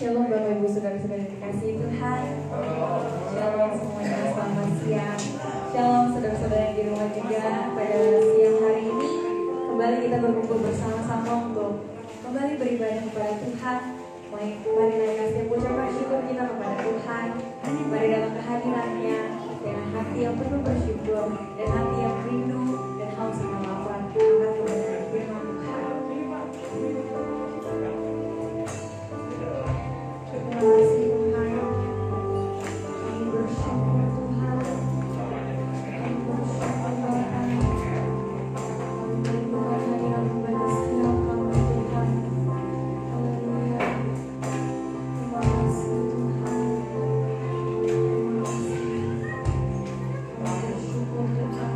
Shalom Bapak Ibu Saudara-saudara dikasihi Tuhan. Shalom semuanya, selamat siang. Shalom saudara-saudara yang di rumah juga. Pada siang hari ini kembali kita berkumpul bersama-sama untuk kembali beribadah kepada Tuhan. Mari naikkan setiap ucapan syukur kita kepada Tuhan. Mari dalam kehadirannya dengan hati yang penuh bersyukur dan hati yang rindu dan haus akan lapar akan kebenaran firman Tuhan. Terima kasih Tuhan. Kami bersyukur Tuhan. Kami bersyukur Tuhan. Kami merindukan hadirat kepada setiap kami Tuhan. Haleluya. Terima kasih Tuhan. Terima kasih. Kami bersyukur Tuhan.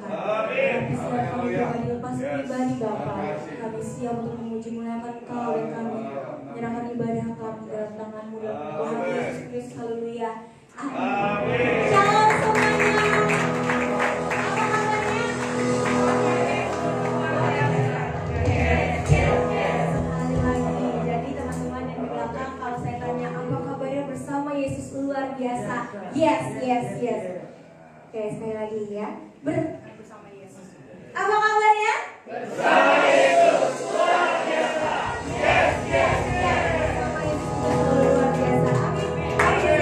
Tuhan. Kami siap kami pribadi lepas pribadi Bapa. Kami siap untuk memuji muliakan Engkau dan kami menyerahkan ibadah kami dalam tangan-Mu dalam Tuhan Yesus Kristus. Haleluya. Amin. Shalom semuanya. Yesus luar biasa. Yes. Oke, sekali lagi ya. Bersama Yesus. Apa kabarnya? Bersama Yesus luar biasa. Yes. Bersama Yesus luar biasa. Amin. Amin.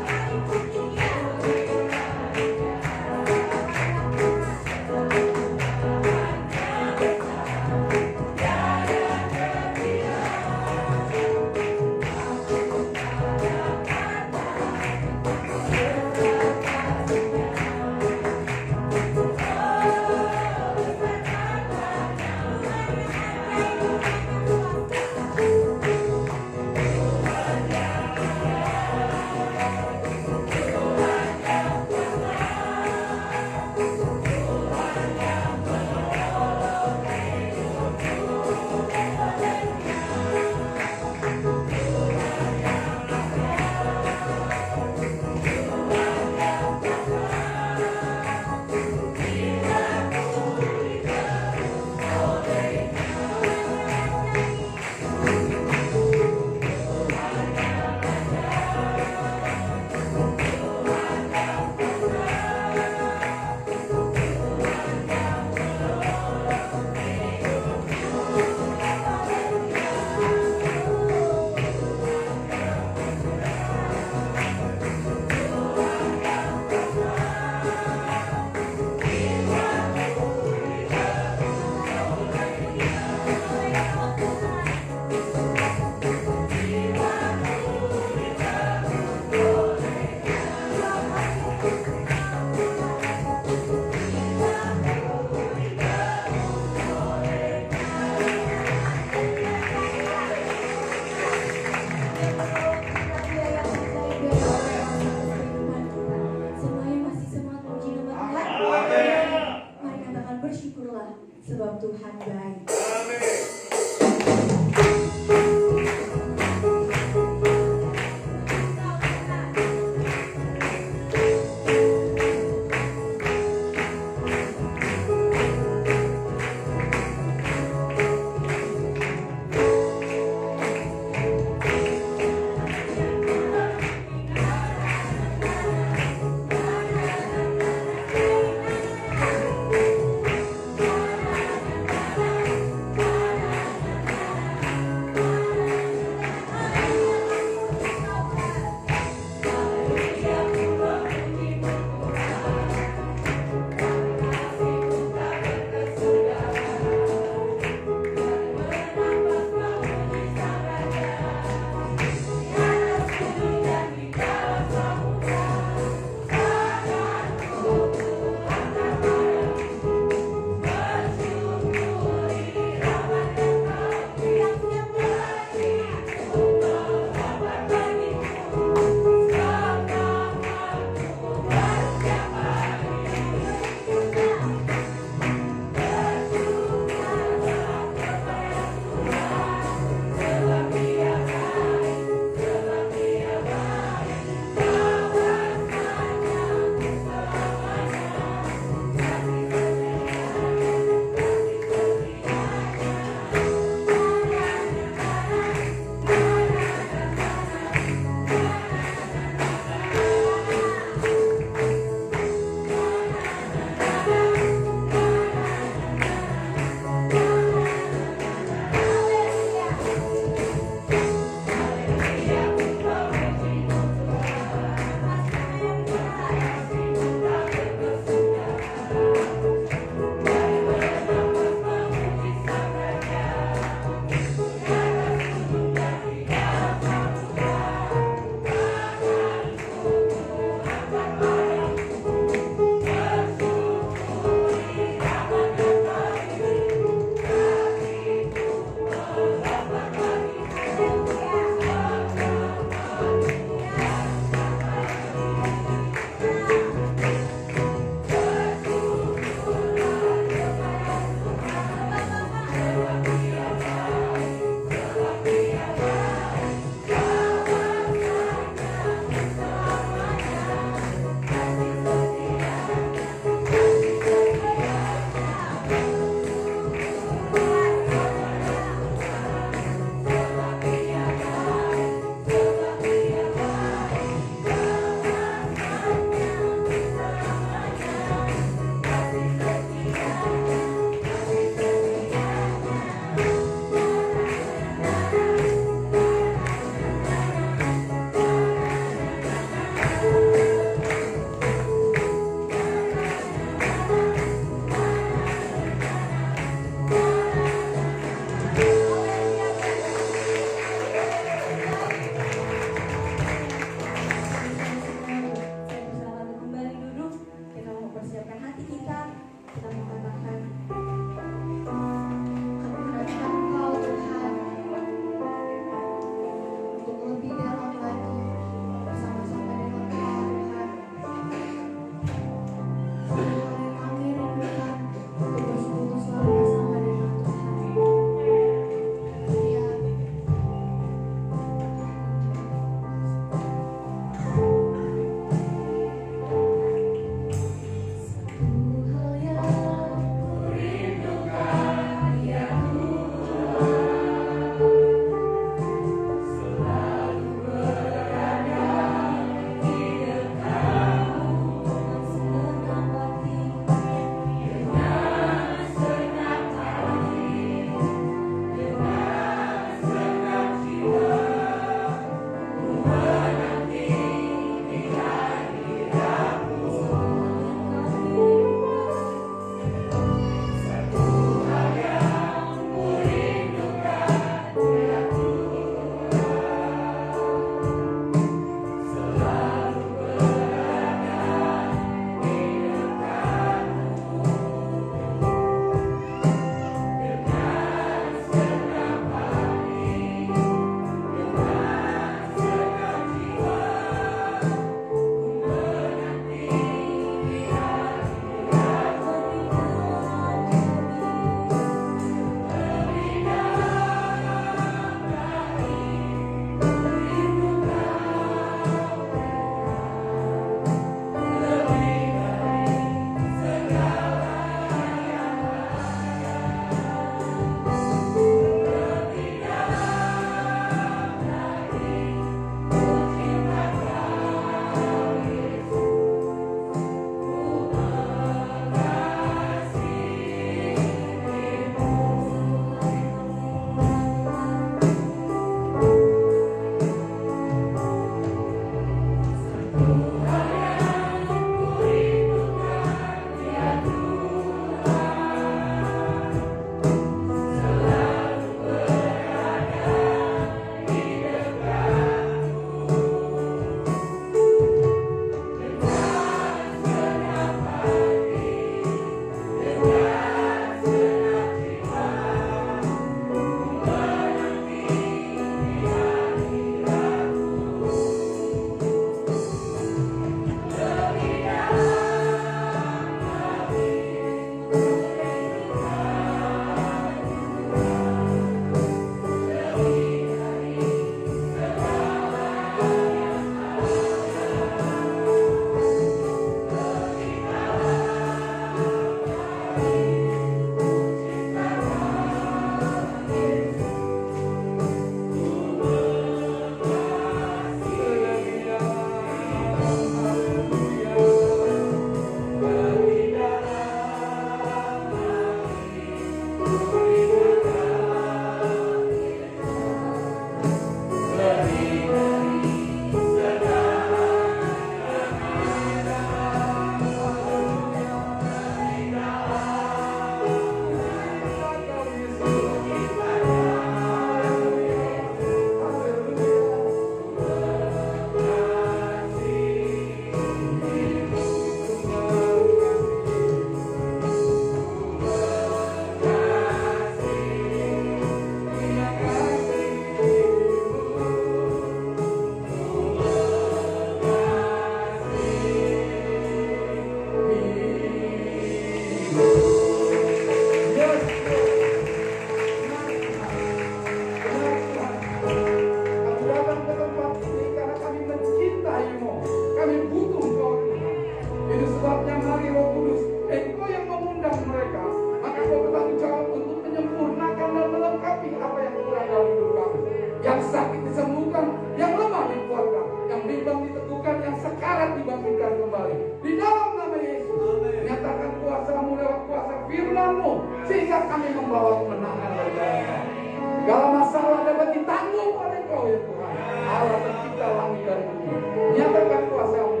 masalah dapat ditanggung oleh Kau ya Tuhan. Allah pencipta langit dan bumi. Nyatakan kuasa-Mu.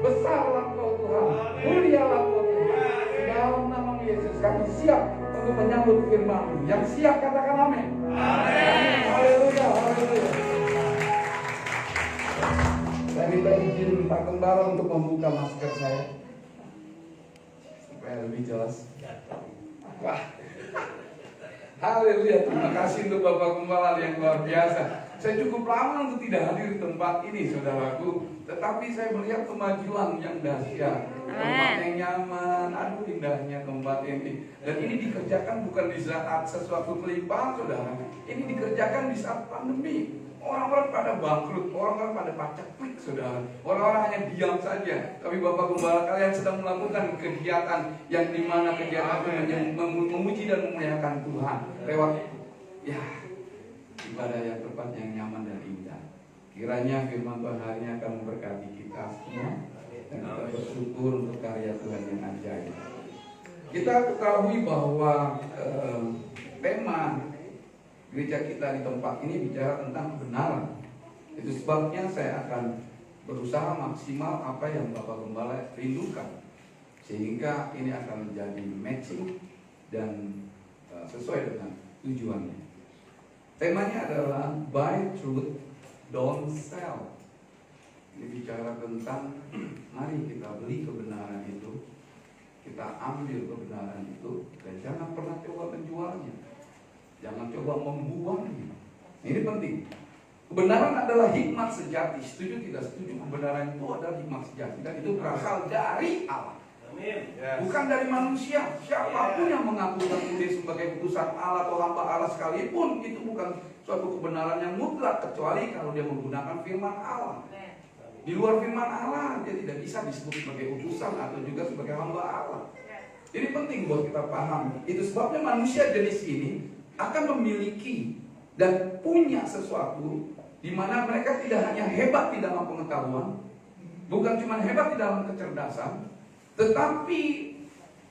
Besarlah Kau Tuhan. Mulialah Kau Tuhan. Dalam nama Yesus kami siap untuk menyambut firman-Mu. Yang siap katakan amin. Amin. Haleluya, haleluya. Saya minta izin Pak Gembala untuk membuka masker saya supaya lebih jelas. Wah, haleluya, terima kasih untuk Bapak Gembala yang luar biasa. Saya cukup lama untuk tidak hadir di tempat ini, saudaraku. Tetapi saya melihat kemajuan yang dahsyat. Tempat yang nyaman, aduh indahnya tempat ini. Dan ini dikerjakan bukan di saat sesuatu kelimpahan, saudara. Ini dikerjakan di saat pandemi. Orang-orang pada bangkrut, orang-orang pada paceklik, saudara. Orang-orang hanya diam saja. Tapi Bapak Gembala kalian sedang melakukan kegiatan yang dimana kegiatan itu memuji dan memuliakan Tuhan lewat ibadah yang tepat, yang nyaman dan indah. Kiranya firman Tuhan hari ini akan memberkati kita semua, dan kita bersyukur untuk karya Tuhan yang ajaib. Kita ketahui bahwa tema gereja kita di tempat ini bicara tentang kebenaran. Itu sebabnya saya akan berusaha maksimal apa yang Bapak Gembala rindukan, sehingga ini akan menjadi matching dan sesuai dengan tujuannya. Temanya adalah buy truth, don't sell. Ini bicara tentang mari kita beli kebenaran itu, kita ambil kebenaran itu, dan jangan pernah coba menjualnya. Jangan coba membuangnya. Ini penting. Kebenaran adalah hikmat sejati. Setuju tidak setuju? Kebenaran itu adalah hikmat sejati, dan itu berasal dari Allah. Bukan dari manusia. Siapapun yang mengaku diri sebagai utusan Allah atau hamba Allah sekalipun, itu bukan suatu kebenaran yang mutlak, kecuali kalau dia menggunakan firman Allah. Di luar firman Allah, dia tidak bisa disebut sebagai utusan atau juga sebagai hamba Allah. Ini penting buat kita paham. Itu sebabnya manusia jenis ini akan memiliki dan punya sesuatu di mana mereka tidak hanya hebat di dalam pengetahuan, bukan cuma hebat di dalam kecerdasan, tetapi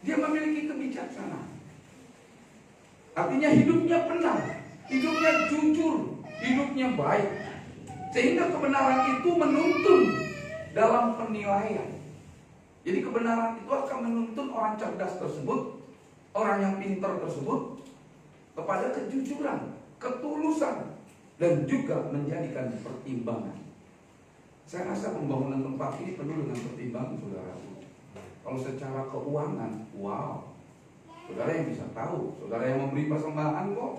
dia memiliki kebijaksanaan. Artinya hidupnya benar, hidupnya jujur, hidupnya baik, sehingga kebenaran itu menuntun dalam penilaian. Jadi kebenaran itu akan menuntun orang cerdas tersebut, orang yang pintar tersebut, kepada kejujuran, ketulusan, dan juga menjadikan pertimbangan. Saya rasa pembangunan tempat ini penuh dengan pertimbangan, saudara. Kalau secara keuangan, wow, saudara yang bisa tahu, saudara yang memberi persembahan kok.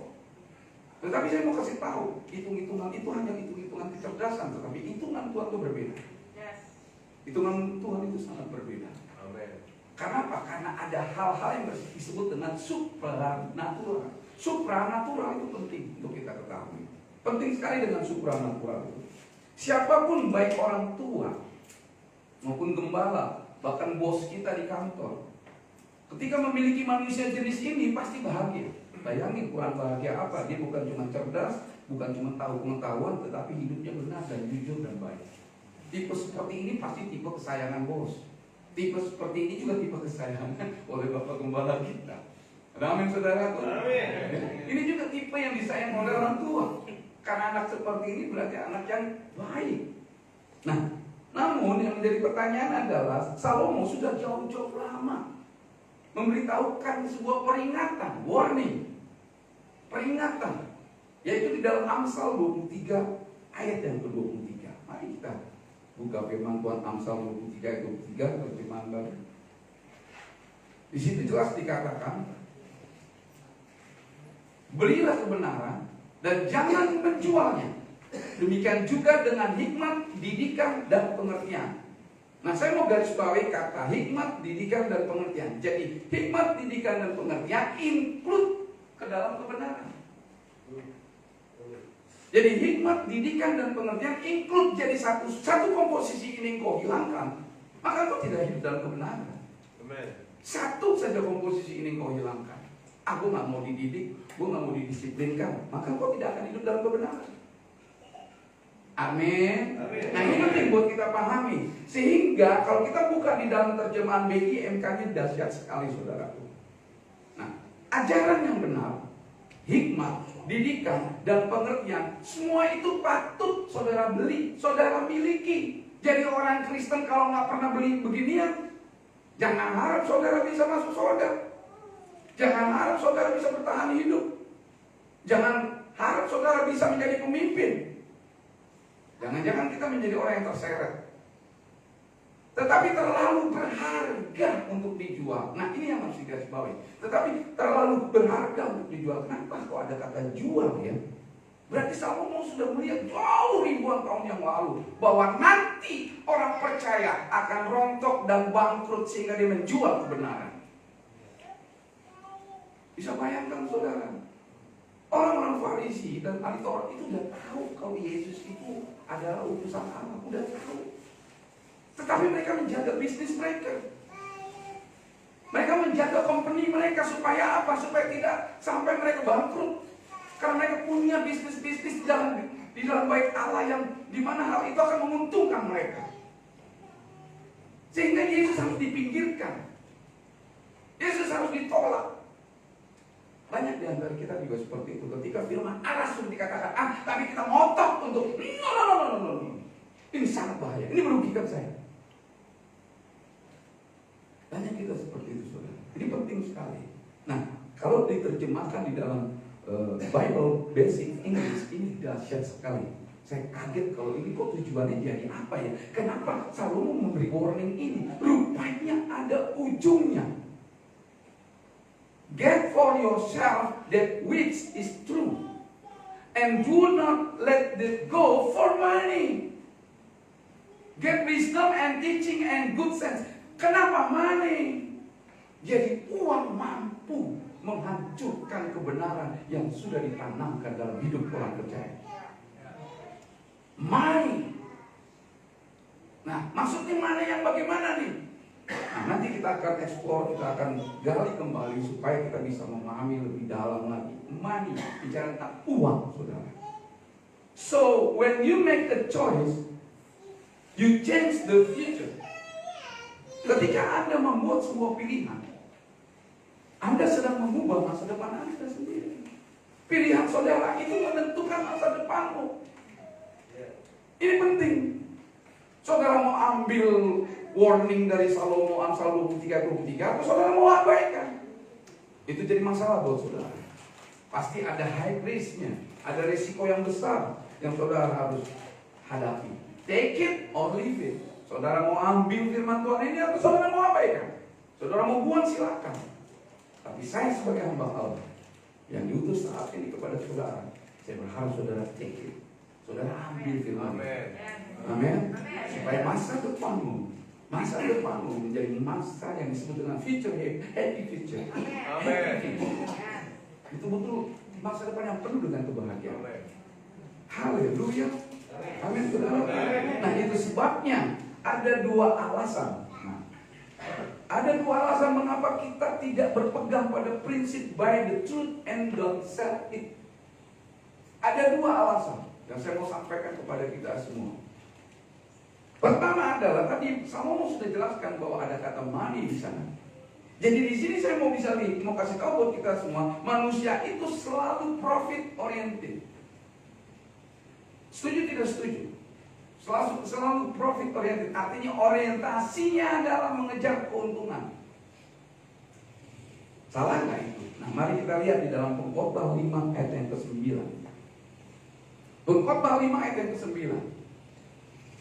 Tetapi saya mau kasih tahu, hitung-hitungan itu hanya hitung-hitungan kecerdasan, tetapi hitungan Tuhan itu berbeda. Hitungan Tuhan itu sangat berbeda. Karena apa? Karena ada hal-hal yang disebut dengan supranatural. Supranatural itu penting untuk kita ketahui. Penting sekali dengan supranatural itu. Siapapun, baik orang tua maupun gembala, bahkan bos kita di kantor, ketika memiliki manusia jenis ini pasti bahagia. Bayangin kurang bahagia apa? Dia bukan cuma cerdas, bukan cuma tahu pengetahuan, tetapi hidupnya benar dan jujur dan baik. Tipe seperti ini pasti tipe kesayangan bos. Tipe seperti ini juga tipe kesayangan oleh Bapak Gembala kita. Amin, saudara. Ini juga tipe yang disayang oleh orang tua. Karena anak seperti ini berarti anak yang baik. Nah, namun yang menjadi pertanyaan adalah Salomo sudah jauh-jauh lama memberitahukan sebuah peringatan, warning, peringatan, yaitu di dalam Amsal 23 ayat yang ke-23. Mari kita buka firman Tuhan, Amsal 23 ayat 23, terjemahan baru. Di situ jelas dikatakan, belilah kebenaran dan jangan menjualnya. Demikian juga dengan hikmat, didikan, dan pengertian. Nah, saya mau garis bawahi kata hikmat, didikan, dan pengertian. Jadi hikmat, didikan, dan pengertian include ke dalam kebenaran. Jadi hikmat, didikan, dan pengertian include. Jadi satu komposisi ini kau hilangkan, maka kau tidak hidup dalam kebenaran. Satu saja komposisi ini kau hilangkan, aku nggak mau dididik, gue nggak mau didisiplinkan, maka kau tidak akan hidup dalam kebenaran. Amin. Nah, ini penting buat kita pahami. Sehingga kalau kita buka di dalam terjemahan BIMK-nya dahsyat sekali, saudaraku. Nah, ajaran yang benar, hikmat, didikan, dan pengertian, semua itu patut saudara beli, saudara miliki. Jadi orang Kristen kalau nggak pernah beli beginian, jangan harap saudara bisa masuk surga. Jangan harap saudara bisa bertahan hidup. Jangan harap saudara bisa menjadi pemimpin. Jangan-jangan kita menjadi orang yang terseret. Tetapi terlalu berharga untuk dijual. Nah, ini yang harus digarisbawahi. Tetapi terlalu berharga untuk dijual. Kenapa kok ada kata jual ya? Berarti Salomo sudah melihat jauh ribuan tahun yang lalu bahwa nanti orang percaya akan rontok dan bangkrut sehingga dia menjual kebenaran. Bisa bayangkan saudara, orang-orang Farisi dan ahli Taurat itu sudah tahu kalau Yesus itu adalah utusan Allah, sudah tahu. Tetapi mereka menjaga bisnis mereka. Mereka menjaga company mereka supaya apa? Supaya tidak sampai mereka bangkrut. Karena mereka punya bisnis-bisnis di dalam bait Allah yang dimana hal itu akan menguntungkan mereka. Sehingga Yesus harus dipinggirkan. Yesus harus ditolak. Banyak di antara kita juga seperti itu. Ketika firman Allah sudah dikatakan, tapi kita ngotot untuk no. Ini sangat bahaya. Ini merugikan saya. Banyak kita seperti itu, saudara. Ini penting sekali. Nah, kalau diterjemahkan di dalam Bible Basic English, ini dahsyat sekali. Saya kaget kalau ini kok tujuannya jadi apa ya? Kenapa Salomo memberi warning ini? Rupanya ada ujungnya. Get for yourself that which is true, and do not let it go for money. Get wisdom and teaching and good sense. Kenapa money? Jadi uang mampu menghancurkan kebenaran yang sudah ditanamkan dalam hidup orang percaya. Money. Nah, maksudnya mana yang bagaimana nih? Nah, nanti kita akan explore, kita akan gali kembali supaya kita bisa memahami lebih dalam lagi. Money, bicara tentang uang, saudara. So, when you make a choice, you change the future. Ketika Anda membuat sebuah pilihan, Anda sedang mengubah masa depan Anda sendiri. Pilihan saudara itu menentukan masa depanmu. Ini penting. Saudara mau ambil warning dari Salomo, Amsal 23:23, atau saudara mau abaikan? Itu jadi masalah buat saudara. Pasti ada high risk-nya, ada risiko yang besar yang saudara harus hadapi. Take it or leave it. Saudara mau ambil firman Tuhan ini atau saudara mau abaikan? Saudara mau buang silakan. Tapi saya sebagai hamba Allah yang diutus saat ini kepada saudara, saya berharap saudara take it. Saudara ambil firman ini. Amin. Supaya masa depanmu menjadi masa yang disebut dengan future happy future. Amin. Itu betul masa depan yang penuh dengan kebahagiaan. Haleluya. Amin, saudara. Nah, itu sebabnya ada dua alasan. Ada dua alasan mengapa kita tidak berpegang pada prinsip buy the truth and don't sell it. Ada dua alasan yang saya mau sampaikan kepada kita semua. Pertama adalah tadi Salomo sudah jelaskan bahwa ada kata money di sana. Jadi di sini saya mau kasih tahu buat kita semua, manusia itu selalu profit oriented. Setuju tidak setuju? Selalu profit oriented, artinya orientasinya adalah mengejar keuntungan. Salah nggak itu? Nah, mari kita lihat di dalam Pengkhotbah 5 ayat yang ke-9. Pengkhotbah 5 ayat yang ke-9.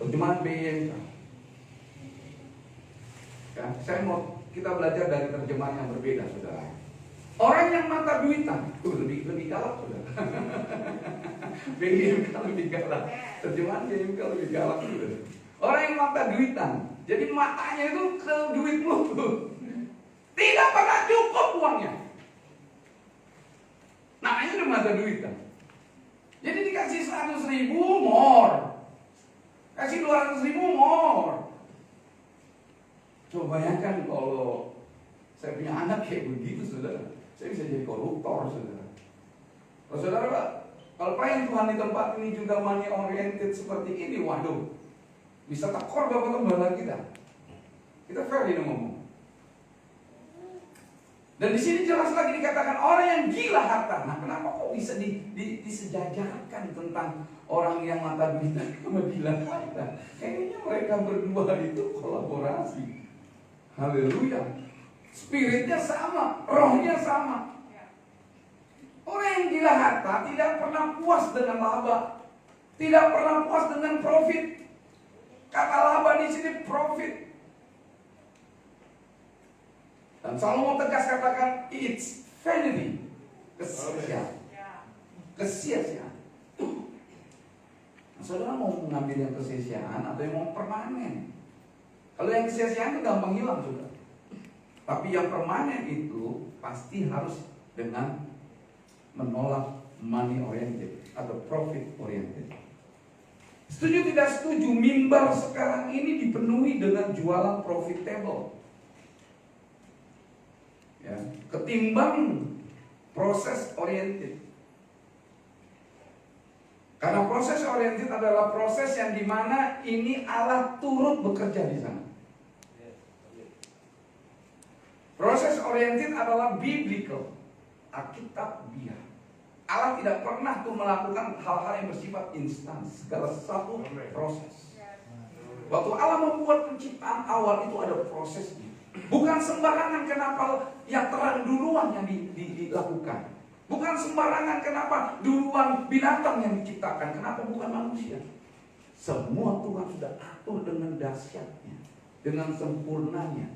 Terjemahan BYNK. Ya, kita belajar dari terjemahan yang berbeda, saudara. Orang yang mata duitan, lebih galak, saudara. BYNK lebih galak. Terjemahan BYNK lebih galak, saudara. Orang yang mata duitan, jadi matanya itu ke duit mulu. Tidak pernah cukup uangnya. Namanya udah mata duitan. Jadi dikasih 100.000 more. Kasih 200.000 more. Coba bayangkan kalau saya punya anak kayak begitu, saudara. Saya bisa jadi koruptor, saudara. Kalau saudara, kalau pelayan Tuhan di tempat ini juga money oriented seperti ini, waduh, bisa tekor Bapak Gembala kita. Kita fair ini ngomong. Dan di sini jelas lagi dikatakan orang yang gila harta. Nah, kenapa kok bisa disejajarkan tentang orang yang mata duitan sama gila harta? Kayaknya mereka berdua itu kolaborasi. Haleluya. Spiritnya sama, rohnya sama. Orang yang gila harta tidak pernah puas dengan laba, tidak pernah puas dengan profit. Kata laba di sini profit. Dan Salomo tegas katakan it's vanity, kesia-siaan. Kesia-siaan. Nah, saudara mau mengambil yang kesia-siaan atau yang mau permanen? Kalau yang kesia-siaan itu gampang hilang sudah. Tapi yang permanen itu pasti harus dengan menolak money oriented atau profit oriented. Setuju tidak setuju, mimbar sekarang ini dipenuhi dengan jualan profitable. Ya, ketimbang proses oriented. Karena proses oriented adalah proses yang dimana ini Allah turut bekerja di sana. Proses oriented adalah biblical, Alkitabiah. Allah tidak pernah tuh melakukan hal-hal yang bersifat instan. Segala sesuatu proses. Waktu Allah membuat penciptaan awal itu ada prosesnya. Bukan sembarangan kenapa yang terang duluan yang dilakukan. Bukan sembarangan kenapa duluan binatang yang diciptakan. Kenapa bukan manusia? Semua Tuhan sudah atur dengan dahsyatnya, dengan sempurnanya,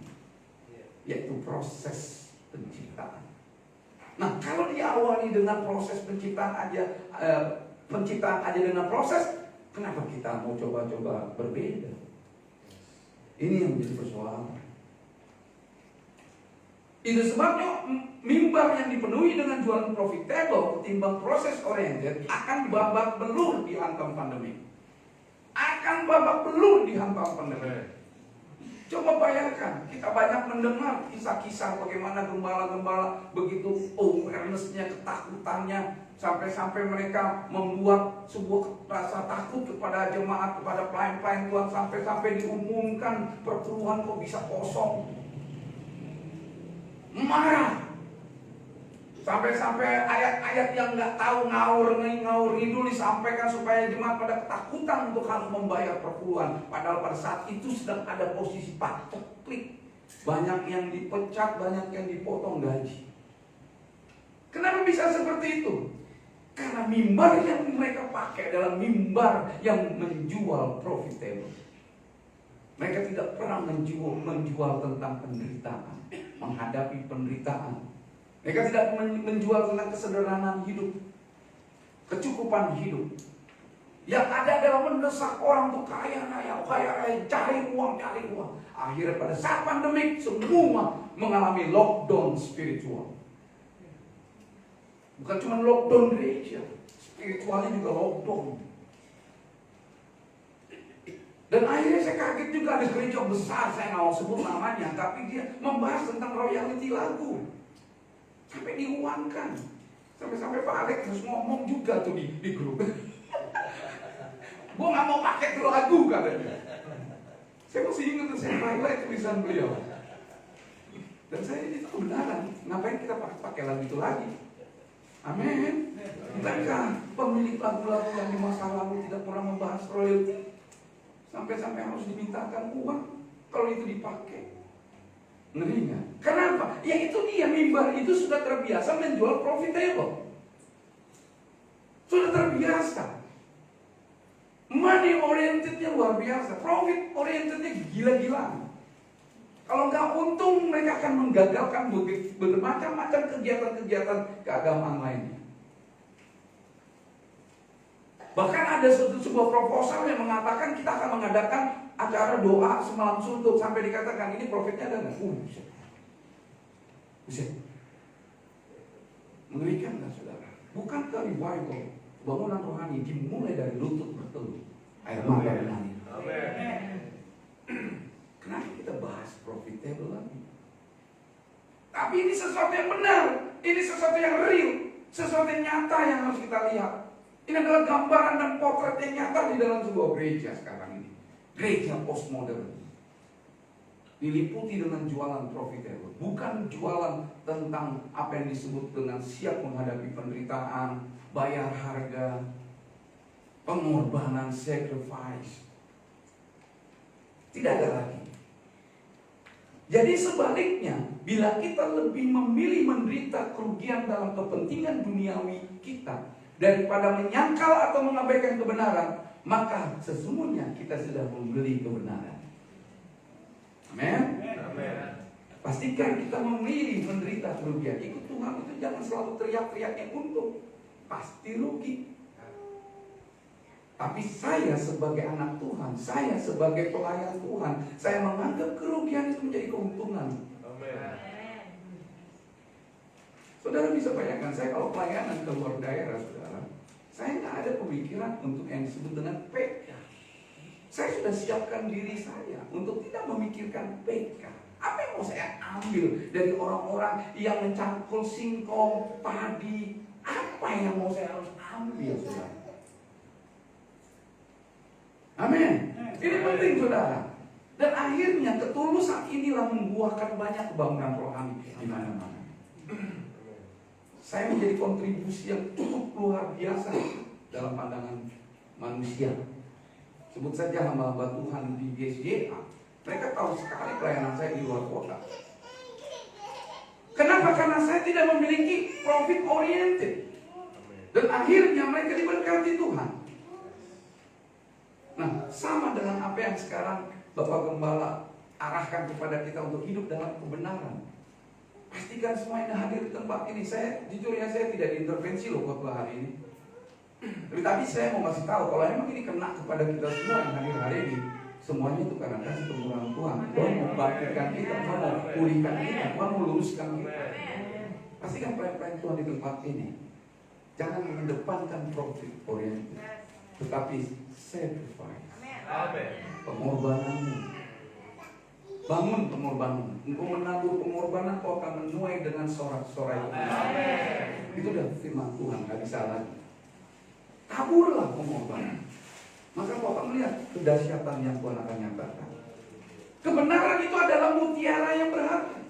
yaitu proses penciptaan. Nah, kalau diawali dengan proses penciptaan aja dengan proses, kenapa kita mau coba-coba berbeda? Ini yang menjadi persoalan. Itu sebabnya mimbar yang dipenuhi dengan jualan profitable ketimbang proses oriented akan babak belur dihantam pandemi. Akan babak belur dihantam pandemi. Coba bayangkan, kita banyak mendengar kisah-kisah bagaimana gembala-gembala begitu awareness-nya, ketakutannya, sampai-sampai mereka membuat sebuah rasa takut kepada jemaat, kepada pelayan-pelayan Tuhan, sampai-sampai diumumkan perpuluhan kok bisa kosong. Marah. Sampai-sampai ayat-ayat yang nggak tahu ngawur ngidul disampaikan supaya jemaat pada ketakutan untuk harus membayar perpuluhan. Padahal pada saat itu sedang ada posisi paceklik. Banyak yang dipecat, banyak yang dipotong gaji. Kenapa bisa seperti itu? Karena mimbar yang mereka pakai adalah mimbar yang menjual profitable. Mereka tidak pernah menjual tentang penderitaan, menghadapi penderitaan. Mereka tidak menjual tentang kesederhanaan hidup, kecukupan hidup. Yang ada adalah mendesak orang untuk kaya raya, cari uang. Akhirnya pada saat pandemik semua mengalami lockdown spiritual. Bukan cuma lockdown gereja, spiritualnya juga lockdown. Dan akhirnya saya kaget juga ada gereja besar, saya nggak mau sebut namanya, tapi dia membahas tentang royalty lagu. Sampai diuangkan. Sampai-sampai Pak Alex harus ngomong juga tuh di grup. Gue gak mau pakai tuh lagu katanya. Saya masih ingat tuh, saya highlight tulisan beliau. Dan saya itu kebenaran. Ngapain kita pakai lagu itu lagi? Amin. Bukankah pemilik lagu-lagu yang di masa lalu tidak pernah membahas royalty? Sampai-sampai harus dimintakan uang kalau itu dipakai. Ngeri nggak? Kenapa? Ya itu dia, mimbar itu sudah terbiasa menjual profitable. Sudah terbiasa. Money orientednya luar biasa, profit orientednya gila-gilaan. Kalau nggak untung, mereka akan menggagalkan bermacam-macam kegiatan-kegiatan keagamaan lainnya. Bahkan ada sebuah proposal yang mengatakan kita akan mengadakan acara doa semalam suntuk, sampai dikatakan ini profitnya ada nggak? Buset. Mengerikan kan saudara? Bukankah revival, bangunan rohani dimulai dari lutut berteluh, air mata mengalir. Kenapa kita bahas profitable lagi? Tapi ini sesuatu yang benar, ini sesuatu yang real, sesuatu yang nyata yang harus kita lihat. Ini adalah gambaran dan potret yang nyata di dalam sebuah gereja sekarang ini. Gereja postmodern. diliputi dengan jualan profitable, bukan jualan tentang apa yang disebut dengan siap menghadapi penderitaan, bayar harga, pengorbanan, sacrifice. Tidak ada lagi. Jadi sebaliknya, bila kita lebih memilih menderita kerugian dalam kepentingan duniawi kita daripada menyangkal atau mengabaikan kebenaran, maka sesungguhnya kita sudah membeli kebenaran. Amin. Pastikan kita memilih menderita kerugian. Ikut Tuhan itu jangan selalu teriak-teriak yang untung, pasti rugi. Tapi saya sebagai anak Tuhan, saya sebagai pelayan Tuhan, saya menganggap kerugian itu menjadi keuntungan. Saudara bisa bayangkan, saya kalau pelayanan ke luar daerah, saudara, saya nggak ada pemikiran untuk yang disebut dengan PK. Saya sudah siapkan diri saya untuk tidak memikirkan PK. Apa yang mau saya ambil dari orang-orang yang mencangkul singkong, padi? Apa yang mau saya harus ambil, saudara? Amin. Ini penting, saudara. Dan akhirnya ketulusan inilah membuahkan banyak kebangunan rohani di mana-mana. Saya menjadi kontribusi yang cukup luar biasa dalam pandangan manusia. Sebut saja hamba-hamba Tuhan di GSJA. Mereka tahu sekali pelayanan saya di luar kota. Kenapa? Karena saya tidak memiliki profit oriented. Dan akhirnya mereka diberkati Tuhan. Nah, sama dengan apa yang sekarang Bapak Gembala arahkan kepada kita untuk hidup dalam kebenaran. Pastikan semua yang hadir di tempat ini. Saya jujur ya, saya tidak diintervensi loh khotbah hari ini. Tapi saya mau kasih tahu kalau memang ini kena kepada kita semua yang hadir hari ini, semuanya itu karena kasih kemurahan Tuhan. Tuhan mau bangkitkan kita, Tuhan mau pulihkan kita, Tuhan mau luruskan kita. Pastikan pelayan-pelayan Tuhan di tempat ini jangan mengedepankan profit oriented, tetapi sacrifice. Pengorbananmu. Bangun pengorbanan. Engkau menabur pengorbanan, kau akan menuai dengan sorak-sorai. Itu udah firman Tuhan, gak bisa lagi. Taburlah pengorbanan, maka kau akan melihat kedahsyatan yang Tuhan akan nyatakan. Kebenaran itu adalah mutiara yang berharga.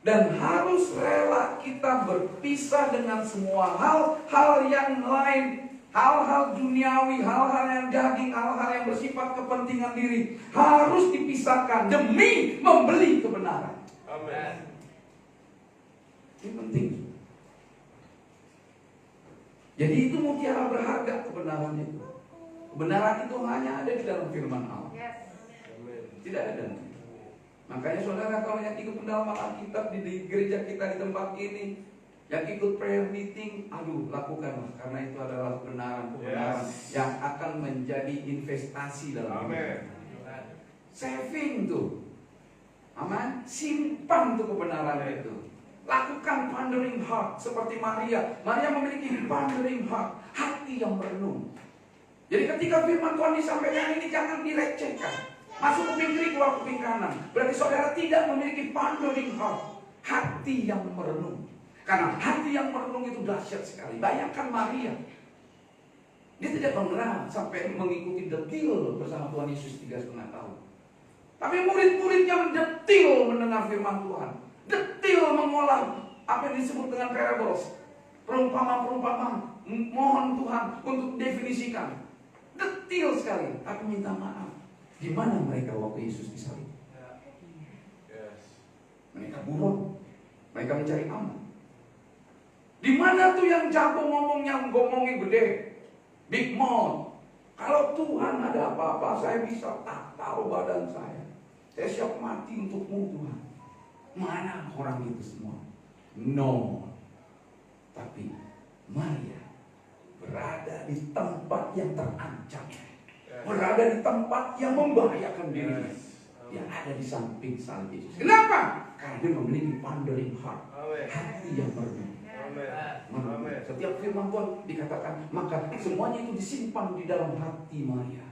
Dan harus rela kita berpisah dengan semua hal-hal yang lain, hal-hal duniawi, hal-hal yang daging, hal-hal yang bersifat kepentingan diri. Harus dipisahkan demi membeli kebenaran. Amin. Ini penting. Jadi itu mutiara berharga, kebenaran itu. Kebenaran itu hanya ada di dalam firman Allah. Tidak ada. Makanya saudara, kalau yang ikut pendalaman Alkitab di gereja kita di tempat ini, yang ikut prayer meeting, lakukanlah, karena itu adalah kebenaran yang akan menjadi investasi dalam hidup. Saving tuh, aman, simpan tuh kebenaran itu. Lakukan pondering heart seperti Maria. Maria memiliki pondering heart, hati yang merenung. Jadi ketika firman Tuhan disampaikan ini jangan direcehkan. Masuk kuping kiri, keluar kuping kanan. Berarti saudara tidak memiliki pondering heart, hati yang merenung. Karena hati yang merenung itu dahsyat sekali. Bayangkan Maria, dia tidak pernah sampai mengikuti detil bersama Tuhan Yesus 3,5 tahun. Tapi murid-muridnya detil mendengar firman Tuhan, detil mengolah apa yang disebut dengan parables, perumpamaan-perumpamaan. Mohon Tuhan untuk definisikan detil sekali. Tapi minta maaf, di mana mereka waktu Yesus disalib? Mereka buron, mereka mencari aman. Di mana tuh yang jago ngomongnya, ngomongnya gede, big mouth. Kalau Tuhan ada apa-apa, saya bisa taruh badan saya. Saya siap mati untukmu Tuhan. Mana orang itu semua? No. Tapi Maria berada di tempat yang terancam, berada di tempat yang membahayakan dirinya. Yang ada di samping salib Yesus. Kenapa? Karena dia memiliki pondering heart, hati yang merenung. Setiap firman Tuhan dikatakan, maka semuanya itu disimpan di dalam hati Maria.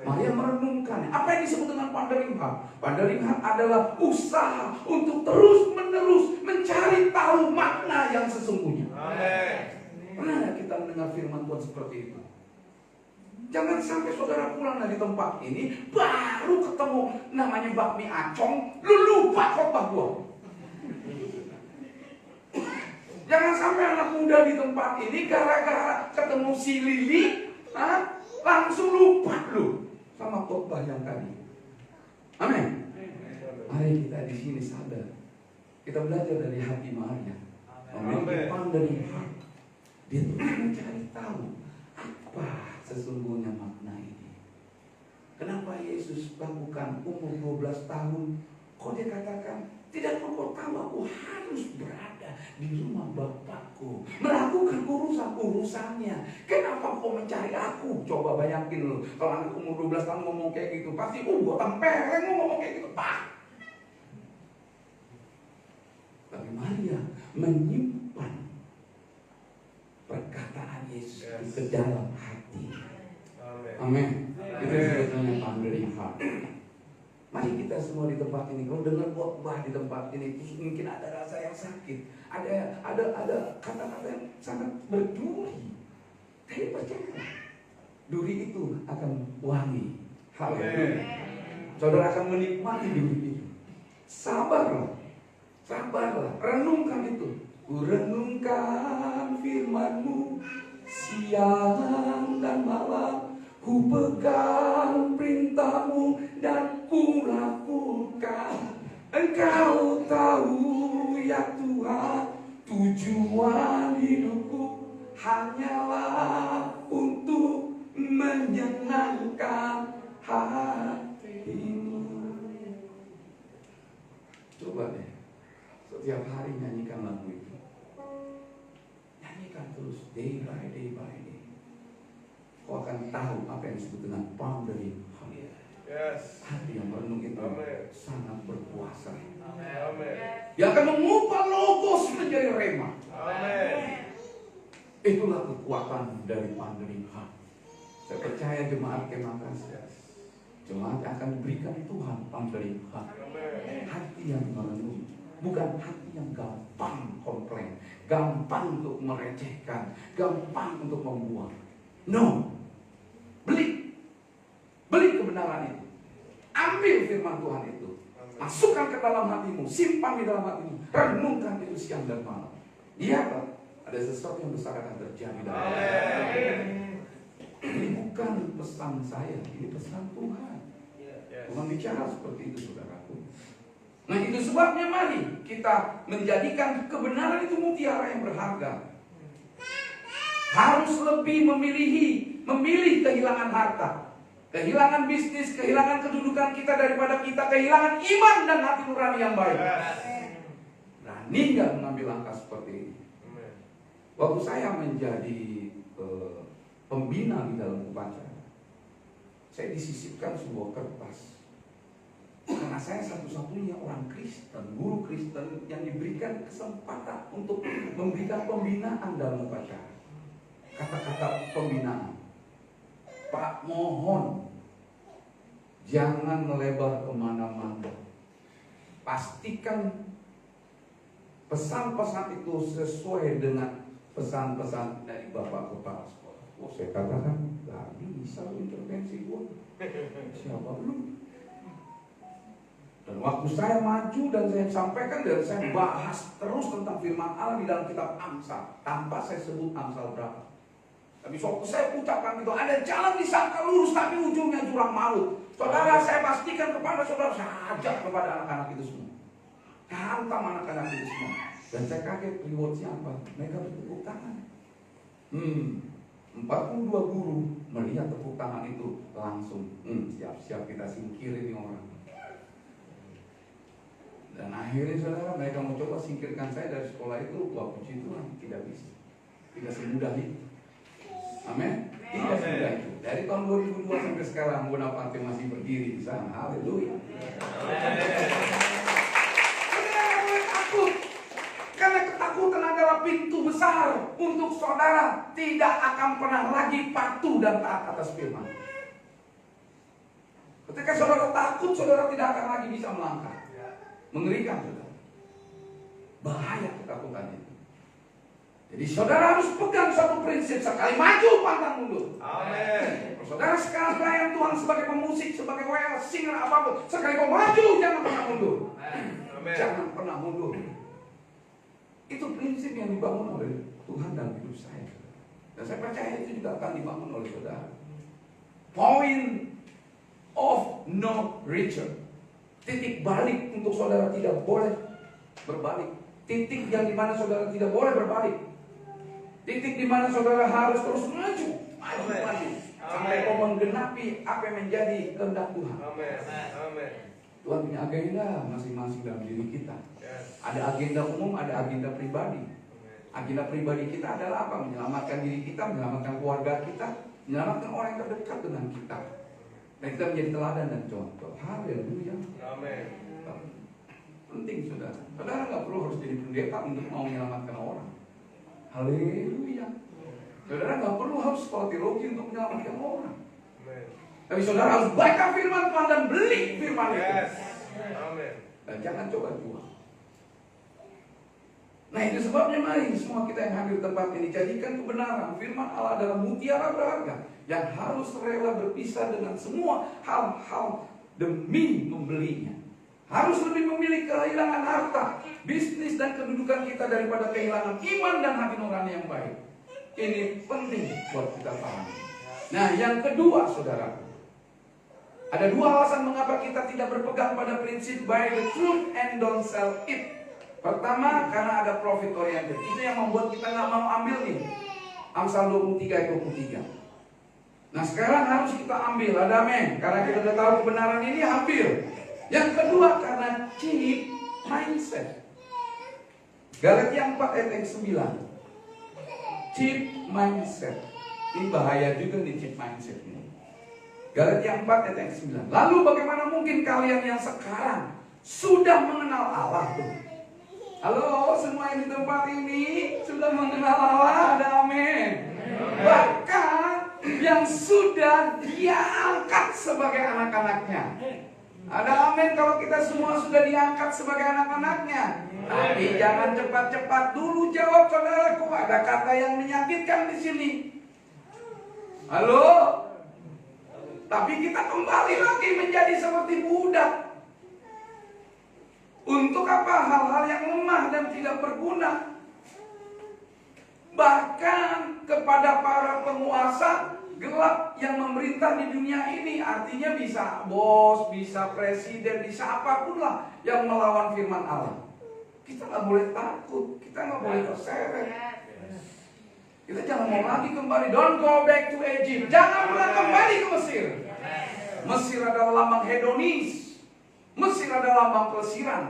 Maria merenungkan. Apa yang disebut dengan pondering heart? Pondering heart adalah usaha untuk terus-menerus mencari tahu makna yang sesungguhnya. Pernah kita mendengar firman Tuhan seperti itu? Jangan sampai saudara pulang dari tempat ini baru ketemu namanya bakmi acong, lu lupa khotbah gua. Jangan sampai anak muda di tempat ini gara-gara ketemu si Lili, langsung lupa lu sama khotbah yang tadi. Amin. Mari kita di sini sadar. Kita belajar dari hati Maria. Memiliki pandang hati. Dia terus mencari tahu apa sesungguhnya makna ini. Kenapa Yesus lakukan umur 12 tahun? Kok dia katakan, tidak kau tahu aku harus berada di rumah Bapakku, melakukan urusan-urusannya. Kenapa kau mencari aku? Coba bayangin loh, kalau anak umur 12 tahun ngomong kayak gitu, pasti gua tempeleng ngomong kayak gitu, Pak. Tapi Maria menyimpan perkataan Yesus di dalam hati. Amin. Itu sebetulnya pandering hati. Mari kita semua di tempat ini, kalau dengar khotbah di tempat ini, mungkin ada rasa yang sakit, ada kata-kata yang sangat berduri. Tapi percaya, duri itu akan wangi. Haleluya. Saudara akan menikmati duri itu. Sabarlah, renungkan itu. Ku renungkan firman-Mu siang dan malam. Ku pegang perintah-Mu dan ku lakukan. Engkau tahu ya Tuhan, tujuan hidupku hanyalah untuk menyenangkan hati-Mu. Coba deh, setiap hari nyanyikan lagu itu. Nyanyikan terus, day by day by day. Kau akan tahu apa yang disebut dengan pondering hati. Hati yang merenung itu sangat berkuasa. Yang akan mengubah logos menjadi rema. Itulah kekuatan dari pondering hati. Saya percaya jemaat Kemangkas, jemaat akan diberikan Tuhan pondering hati. Hati yang merenung, bukan hati yang gampang komplain, gampang untuk merecehkan, gampang untuk membuang. No. Beli kebenaran itu. Ambil firman Tuhan itu. Masukkan ke dalam hatimu, simpan di dalam hatimu. Renungkan itu siang dan malam. Iya Pak, ada sesuatu yang besar akan terjadi dalam hatimu. Ini bukan pesan saya, ini pesan Tuhan. Tuhan bicara seperti itu, saudaraku. Nah, itu sebabnya mari kita menjadikan kebenaran itu mutiara yang berharga. Harus lebih memilih kehilangan harta, kehilangan bisnis, kehilangan kedudukan kita daripada kita kehilangan iman dan hati nurani yang baik. Berani nggak mengambil langkah seperti ini? Waktu saya menjadi pembina di dalam upacara, saya disisipkan sebuah kertas. Karena saya satu-satunya orang Kristen, guru Kristen yang diberikan kesempatan untuk memberikan pembinaan dalam upacara. Kata-kata pembinaan, Pak, mohon jangan melebar kemana-mana. Pastikan pesan-pesan itu sesuai dengan pesan-pesan dari Bapak Kepala Sekolah. Oh, saya katakan, gak bisa intervensi gua. Siapa lu? Dan waktu saya maju dan saya sampaikan dan saya bahas terus tentang firman Allah di dalam kitab Amsal, tanpa saya sebut Amsal berapa. Tapi waktu saya ucapkan itu, ada jalan disangka lurus tapi ujungnya jurang maut. Saudara, saya pastikan kepada saudara, saya ajak kepada anak-anak itu semua. Hantam anak-anak itu semua. Dan saya kaget rewardnya apa? Mereka bertepuk tangan. 42 guru melihat tepuk tangan itu langsung, siap-siap kita singkirin nih orang. Dan akhirnya saudara, mereka mau coba singkirkan saya dari sekolah itu. Wah, puji Tuhan, tidak bisa. Tidak semudah itu. Amin. Tidak semudah itu. Dari tahun 2002 sampai sekarang, Bonaparte masih berdiri di sana. Haleluya. Takut. Karena ketakutan adalah pintu besar untuk saudara tidak akan pernah lagi patuh dan taat atas firman. Ketika saudara takut, saudara tidak akan lagi bisa melangkah. Mengerikan, saudara. Bahaya ketakutan itu. Jadi saudara harus pegang satu prinsip. prinsip sekali maju pantang mundur. Amin. Saudara sekarang pelayan Tuhan sebagai pemusik, sebagai WL, singer, apapun, sekali kau maju jangan pernah mundur. Amin. Jangan pernah mundur. Itu prinsip yang dibangun oleh Tuhan dalam hidup saya. Dan saya percaya itu juga akan dibangun oleh saudara. Point of no return. Titik balik untuk saudara tidak boleh berbalik. Titik yang dimana saudara tidak boleh berbalik. Titik dimana saudara harus terus maju. Maju. Sampai kau menggenapi apa yang menjadi kehendak Tuhan. Amin. Tuhan punya agenda masing-masing dalam diri kita. Ada agenda umum, ada agenda pribadi. Agenda pribadi kita adalah apa? Menyelamatkan diri kita, menyelamatkan keluarga kita, menyelamatkan orang yang terdekat dengan kita. Dan kita menjadi teladan dan contoh. Haleluya. Amin. Penting saudara. Saudara nggak perlu harus jadi pendeta untuk mau menyelamatkan orang. Haleluya. Saudara nggak perlu harus sekolah teologi untuk menyelamatkan orang. Tapi saudara harus baca firman Tuhan dan beli firman itu. Amin. Dan jangan coba-coba. Nah itu sebabnya mari semua kita yang hadir di tempat ini jadikan kebenaran firman Allah adalah mutiara berharga yang harus rela berpisah dengan semua hal-hal demi membelinya. Harus lebih memilih kehilangan harta, bisnis dan kedudukan kita daripada kehilangan iman dan hati nurani yang baik. Ini penting buat kita paham. Nah yang kedua saudara, ada dua alasan mengapa kita tidak berpegang pada prinsip buy the truth and don't sell it. Pertama, karena ada profit oriented. Itu yang membuat kita nggak mau ambil nih. Amsal 23 ayat 23. Nah sekarang harus kita ambil, ada amin. Karena kita sudah tahu kebenaran ini ambil. Yang kedua, karena cheap mindset. Galatia 4 ayat yang 9. Cheap mindset. Ini bahaya juga nih cheap mindset ini. Galatia 4 ayat yang 9. Lalu bagaimana mungkin kalian yang sekarang sudah mengenal Allah tuh? Halo, semua yang di tempat ini sudah mengenal Allah, ada amin. Bahkan yang sudah Dia angkat sebagai anak-anaknya. Ada amin kalau kita semua sudah diangkat sebagai anak-anaknya. Tapi jangan cepat-cepat dulu jawab saudaraku. Ada kata yang menyakitkan di sini. Halo? Tapi kita kembali lagi menjadi seperti budak. Untuk apa? Hal-hal yang lemah dan tidak berguna. Bahkan kepada para penguasa gelap yang memerintah di dunia ini. Artinya bisa bos, bisa presiden, bisa apapun lah yang melawan firman Allah. Kita nggak boleh takut, kita nggak boleh terseret. Kita jangan mau lagi kembali. Don't go back to Egypt. Jangan pernah kembali ke Mesir. Mesir adalah lambang hedonis. Mesir adalah lambang pelesiran.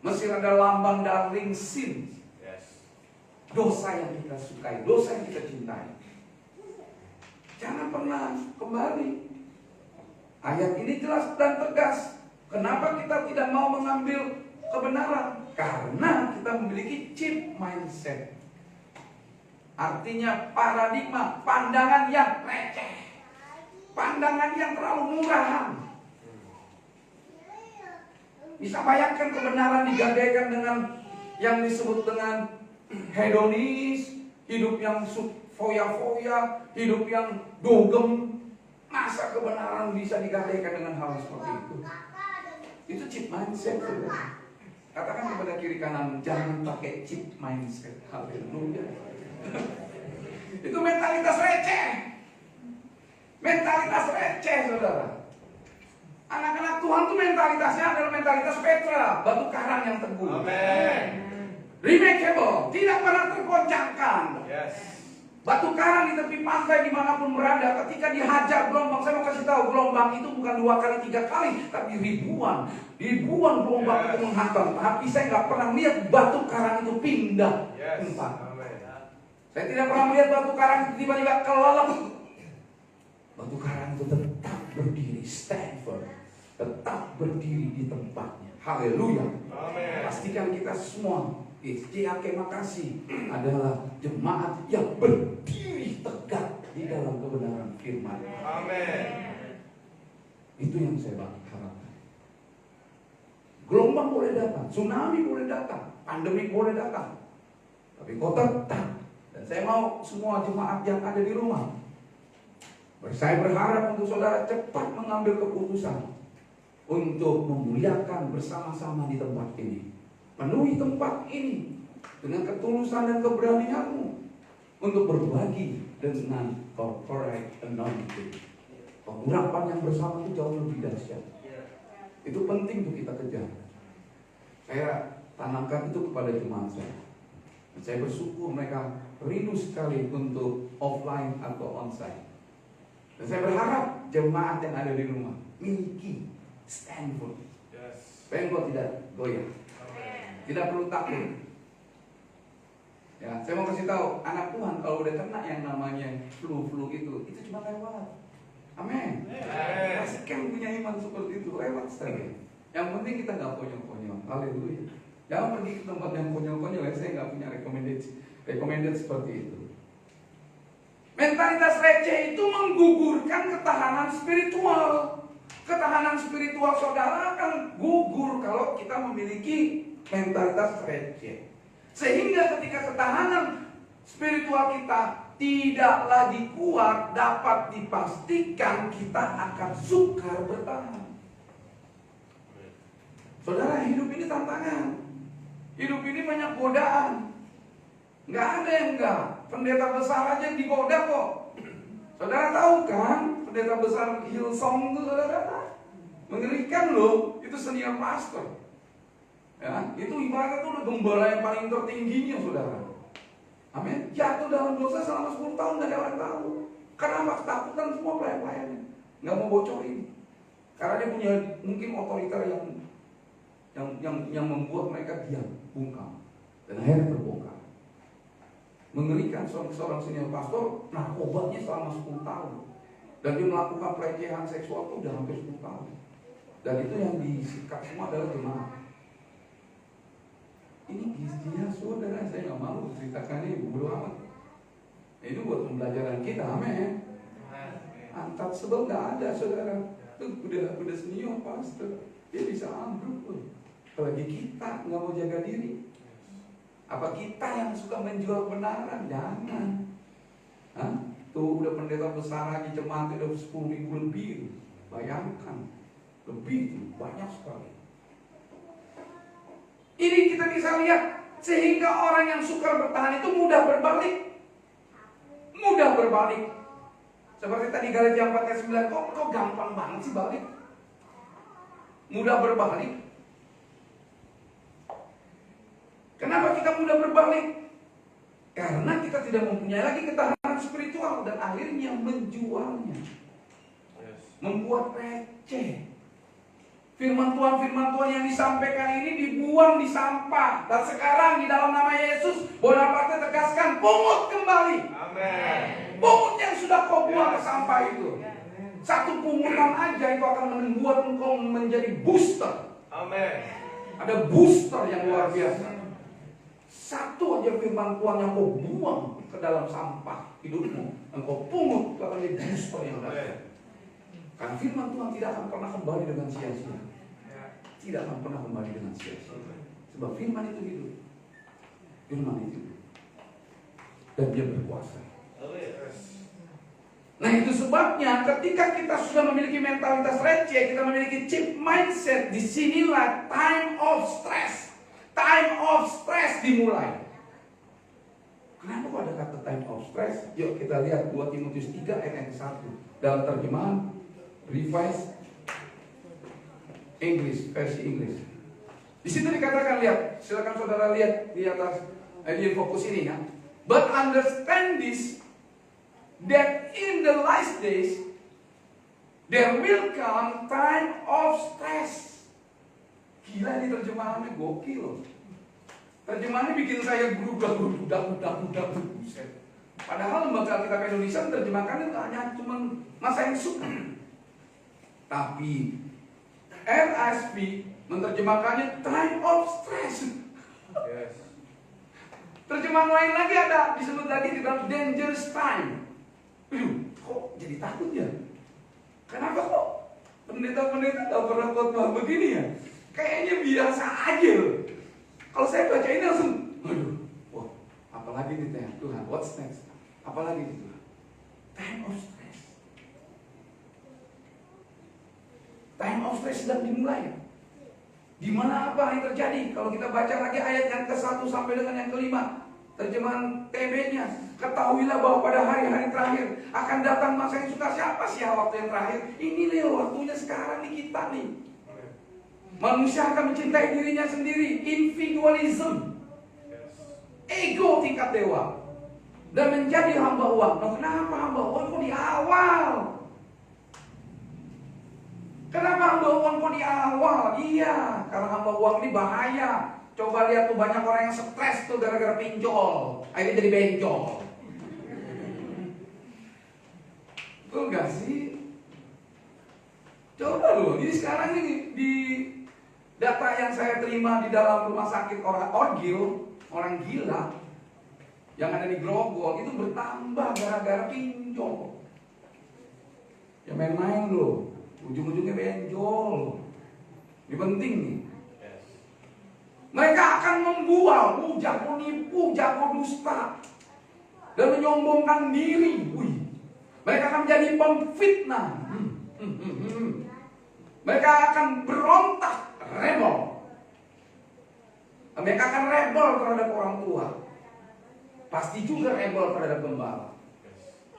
Mesir adalah lambang darling sin. Dosa yang kita sukai, dosa yang kita cintai. Jangan pernah kembali. Ayat ini jelas dan tegas. Kenapa kita tidak mau mengambil kebenaran? Karena kita memiliki cheap mindset. Artinya paradigma, pandangan yang receh, pandangan yang terlalu murahan. Bisa bayangkan kebenaran digadaikan dengan yang disebut dengan hedonis, hidup yang foya-foya, hidup yang dogem. Masa kebenaran bisa digadaikan dengan hal seperti itu? Itu cheap mindset. Katakan kepada kiri kanan, jangan pakai cheap mindset. Haleluya. Itu mentalitas receh. Mentalitas receh, saudara. Anak-anak Tuhan itu mentalitasnya adalah mentalitas Petra, batu karang yang teguh. Amen. Remarkable, tidak pernah tergoncangkan. Batu karang di tepi pantai dimanapun berada, ketika dihajar gelombang, saya mau kasih tahu, gelombang itu bukan 2 kali 3 kali, tapi ribuan gelombang itu menghantam. Tapi saya nggak pernah lihat batu karang itu pindah tempat. Saya tidak pernah melihat batu karang tiba-tiba kelelep. Batu karang itu tetap berdiri, stand firm, tetap berdiri di tempatnya. Haleluya. Pastikan kita semua SJAK Makasih adalah jemaat yang berdiri tegak di dalam kebenaran firman. Amin. Itu yang saya harapkan. Gelombang boleh datang, tsunami boleh datang, pandemi boleh datang, tapi kau tetap Dan saya mau semua jemaat yang ada di rumah, saya berharap untuk saudara cepat mengambil keputusan untuk memuliakan bersama-sama di tempat ini. Penuhi tempat ini dengan ketulusan dan keberanianmu untuk berbagi dengan corporate anointing. Pengurapan yang bersama itu jauh lebih dahsyat. Itu penting untuk kita kejar. Saya tanamkan itu kepada jemaat saya. Saya bersyukur mereka rindu sekali untuk offline atau onsite. Dan saya berharap jemaat yang ada di rumah miliki stand firm. Supaya engkau tidak goyah. Tidak perlu takut. Ya, saya mau kasih tahu, anak Tuhan kalau udah kena yang namanya flu itu cuma lewat. Amin. Pastikan punya iman seperti itu, lewat saja. Yang penting kita nggak konyol-konyol. Haleluya. Jangan pergi ke tempat yang konyol-konyol. Saya nggak punya recommended seperti itu. Mentalitas receh itu menggugurkan ketahanan spiritual. Ketahanan spiritual saudara akan gugur kalau kita memiliki mentalitas receh. Sehingga ketika ketahanan spiritual kita tidak lagi kuat, dapat dipastikan kita akan sukar bertahan. Saudara, hidup ini tantangan. Hidup ini banyak godaan. Nggak ada yang enggak. Pendeta besar aja digoda kok. Saudara tahu kan, pendeta besar Hillsong itu saudara, mengerikan loh. Itu senior pastor. Ya, itu ibaratnya tuh udah gembala yang paling tertingginya saudara. Amin. Jatuh dalam dosa selama 10 tahun gak ada orang tahu. Karena ketakutan semua pelayan-pelayannya, nggak mau bocorin. Karena dia punya mungkin otoriter yang membuat mereka diam, bungkam, dan akhirnya terbongkar. Mengerikan seorang senior pastor, narkobanya selama 10 tahun, dan dia melakukan pelecehan seksual itu udah hampir 10 tahun. Dan itu yang disikat semua adalah jemaat. Ini dia saudara, saya nggak malu ceritakan ini, bodo amat. Ini buat pembelajaran kita, amin. Antar sebel nggak ada saudara. Itu udah senior pastor, dia bisa ambruk loh. Apalagi kita nggak mau jaga diri. Apa kita yang suka menjual kebenaran? Jangan. Hah? Tuh udah pendeta besar lagi jemaat udah 10.000 lebih. Bayangkan, lebih tuh, banyak sekali. Ini kita bisa lihat sehingga orang yang sukar bertahan itu mudah berbalik. Mudah berbalik. Seperti tadi Galatia 4 ayat 9, kok gampang banget sih balik? Mudah berbalik. Kenapa kita mudah berbalik? Karena kita tidak mempunyai lagi ketahanan spiritual dan akhirnya menjualnya. Membuat receh. Firman Tuhan yang disampaikan ini dibuang di sampah. Dan sekarang di dalam nama Yesus, Bonaparte tegaskan, pungut kembali. Amin. Pungut yang sudah kau buang ke sampah itu. Satu pungutan aja itu akan membuat engkau menjadi booster. Amin. Ada booster yang luar biasa. Satu aja firman Tuhan yang kau buang ke dalam sampah hidupmu, engkau pungut, itu akan menjadi booster yang dahsyat. Karena firman Tuhan tidak akan pernah kembali dengan sia-sia. Tidak akan pernah kembali dengan sia-sia. Sebab firman itu hidup. Firman itu hidup. Dan dia berkuasa. Nah itu sebabnya ketika kita sudah memiliki mentalitas receh, kita memiliki cheap mindset, disinilah time of stress. Time of stress dimulai. Kenapa kok ada kata time of stress? Yuk kita lihat 2 Timotius 3 ayat 1 dalam terjemahan Revised English, versi Inggris. Di situ dikatakan, lihat, silakan saudara lihat di atas, di fokus ini ya. But understand this, that in the last days there will come time of stress. Gila ini terjemahannya gokil. Terjemahannya bikin saya budak. Buset. Padahal lembaga Alkitab Indonesia menerjemahkannya hanya cuma masa yang suka. Tapi RSV menerjemahkannya time of stress. Yes. Terjemahan lain lagi ada disebut lagi di dalam dangerous time. Kok jadi takut ya? Kenapa kok pendeta-pendeta gak pernah khotbah begini ya? Kayaknya biasa aja. Kalau saya baca ini langsung, aduh, wah, apa Apalagi di tengah Tuhan, what's next? Apalagi di Tuhan? Time of stress. Time of stress sedang dimulai. Di mana apa yang terjadi? Kalau kita baca lagi ayat yang ke-1 sampai dengan yang ke-5, terjemahan TB-nya, ketahuilah bahwa pada hari-hari terakhir akan datang masa yang suka. Siapa sih waktu yang terakhir? Ini nih waktunya sekarang nih kita nih. Manusia akan mencintai dirinya sendiri, individualism, ego tingkat dewa, dan menjadi hamba uang. Nah, kenapa hamba uang kok di awal? Kenapa hamba uang kok di awal? Iya, karena hamba uang ini bahaya. Coba lihat tuh banyak orang yang stres tuh gara-gara pinjol, akhirnya jadi benjol. Betul gak sih? Coba loh, ini sekarang ini di data yang saya terima di dalam rumah sakit orang gila yang ada di Grogol itu bertambah gara-gara pinjol. Ya main-main loh, ujung-ujungnya benjol. Ini penting nih. Mereka akan membual, jago nipu, jago dusta, dan menyombongkan diri. Mereka akan menjadi pemfitnah. Mereka akan berontak, rebel. Mereka akan rebel terhadap orang tua. Pasti juga rebel terhadap gembala.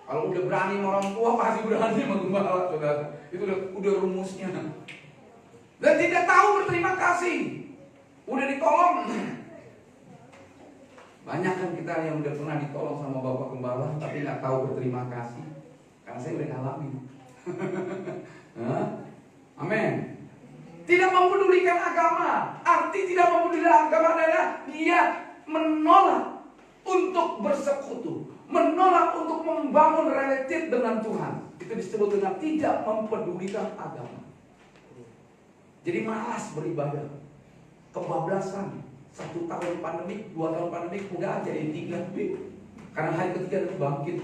Kalau udah berani sama orang tua, pasti berani sama gembala, saudara. Itu udah rumusnya. Dan tidak tahu berterima kasih. Udah ditolong. Banyak kan kita yang udah pernah ditolong sama bapak gembala, tapi nggak tahu berterima kasih. Karena saya udah ngalamin. Amin. Tidak mempedulikan agama. Arti tidak mempedulikan agama adalah dia menolak untuk bersekutu, menolak untuk membangun relatif dengan Tuhan. Itu disebut dengan tidak mempedulikan agama. Jadi malas beribadah, kebablasan. 1 tahun pandemik, 2 tahun pandemik, udah aja yang 3. Karena hari ketiga itu bangkit.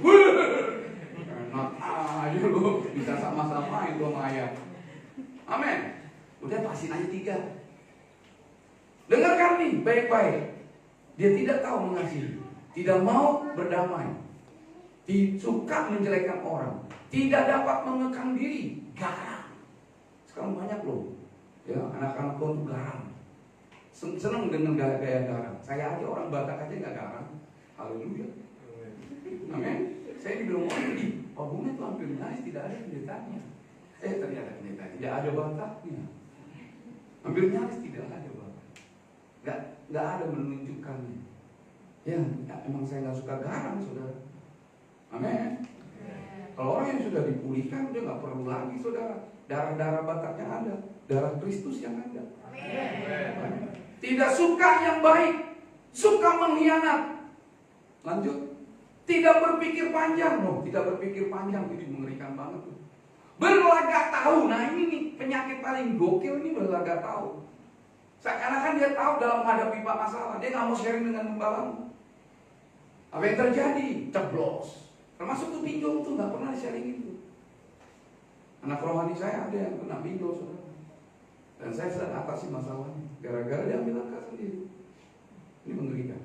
Enak aja lu, bisa sama-sama itu sama ayah. Amin. Udah pasin aja 3. Dengarkan nih baik-baik. Dia tidak tahu mengasihi, tidak mau berdamai, suka menjelekkan orang, tidak dapat mengekang diri, garang. Sekarang banyak loh, ya anak-anak pun tuh garang. Senang dengan gaya garang. Saya aja orang Batak aja nggak garang. Haleluya. Amin. Saya dibilang orang ini, Pak Bunga itu hampir nyaris tidak ada pendetanya. Ternyata pendeta tidak ada Bataknya. Hampir nyaris tidak ada Batak. Nggak ada menunjukkannya. Ya, emang saya nggak suka garang, saudara. Amin. Kalau orang yang sudah dipulihkan, dia nggak perlu lagi, saudara. Darah-darah Bataknya ada, darah Kristus yang ada. Amin. Tidak suka yang baik, suka mengkhianat. Lanjut. Tidak berpikir panjang, loh. Tidak berpikir panjang, ini mengerikan banget. Berlagak tahu. Nah ini nih penyakit paling gokil ini, berlagak tahu. Seakan-akan dia tahu dalam menghadapi masalah, dia nggak mau sharing dengan gembalamu. Apa yang terjadi? Ceblos. Termasuk tuh pinjol tuh nggak pernah sharing itu. Anak rohani saya ada yang kena pinjol, saudara. Dan saya sedang atasi masalahnya. Gara-gara dia ambil langkah sendiri. Ini mengerikan.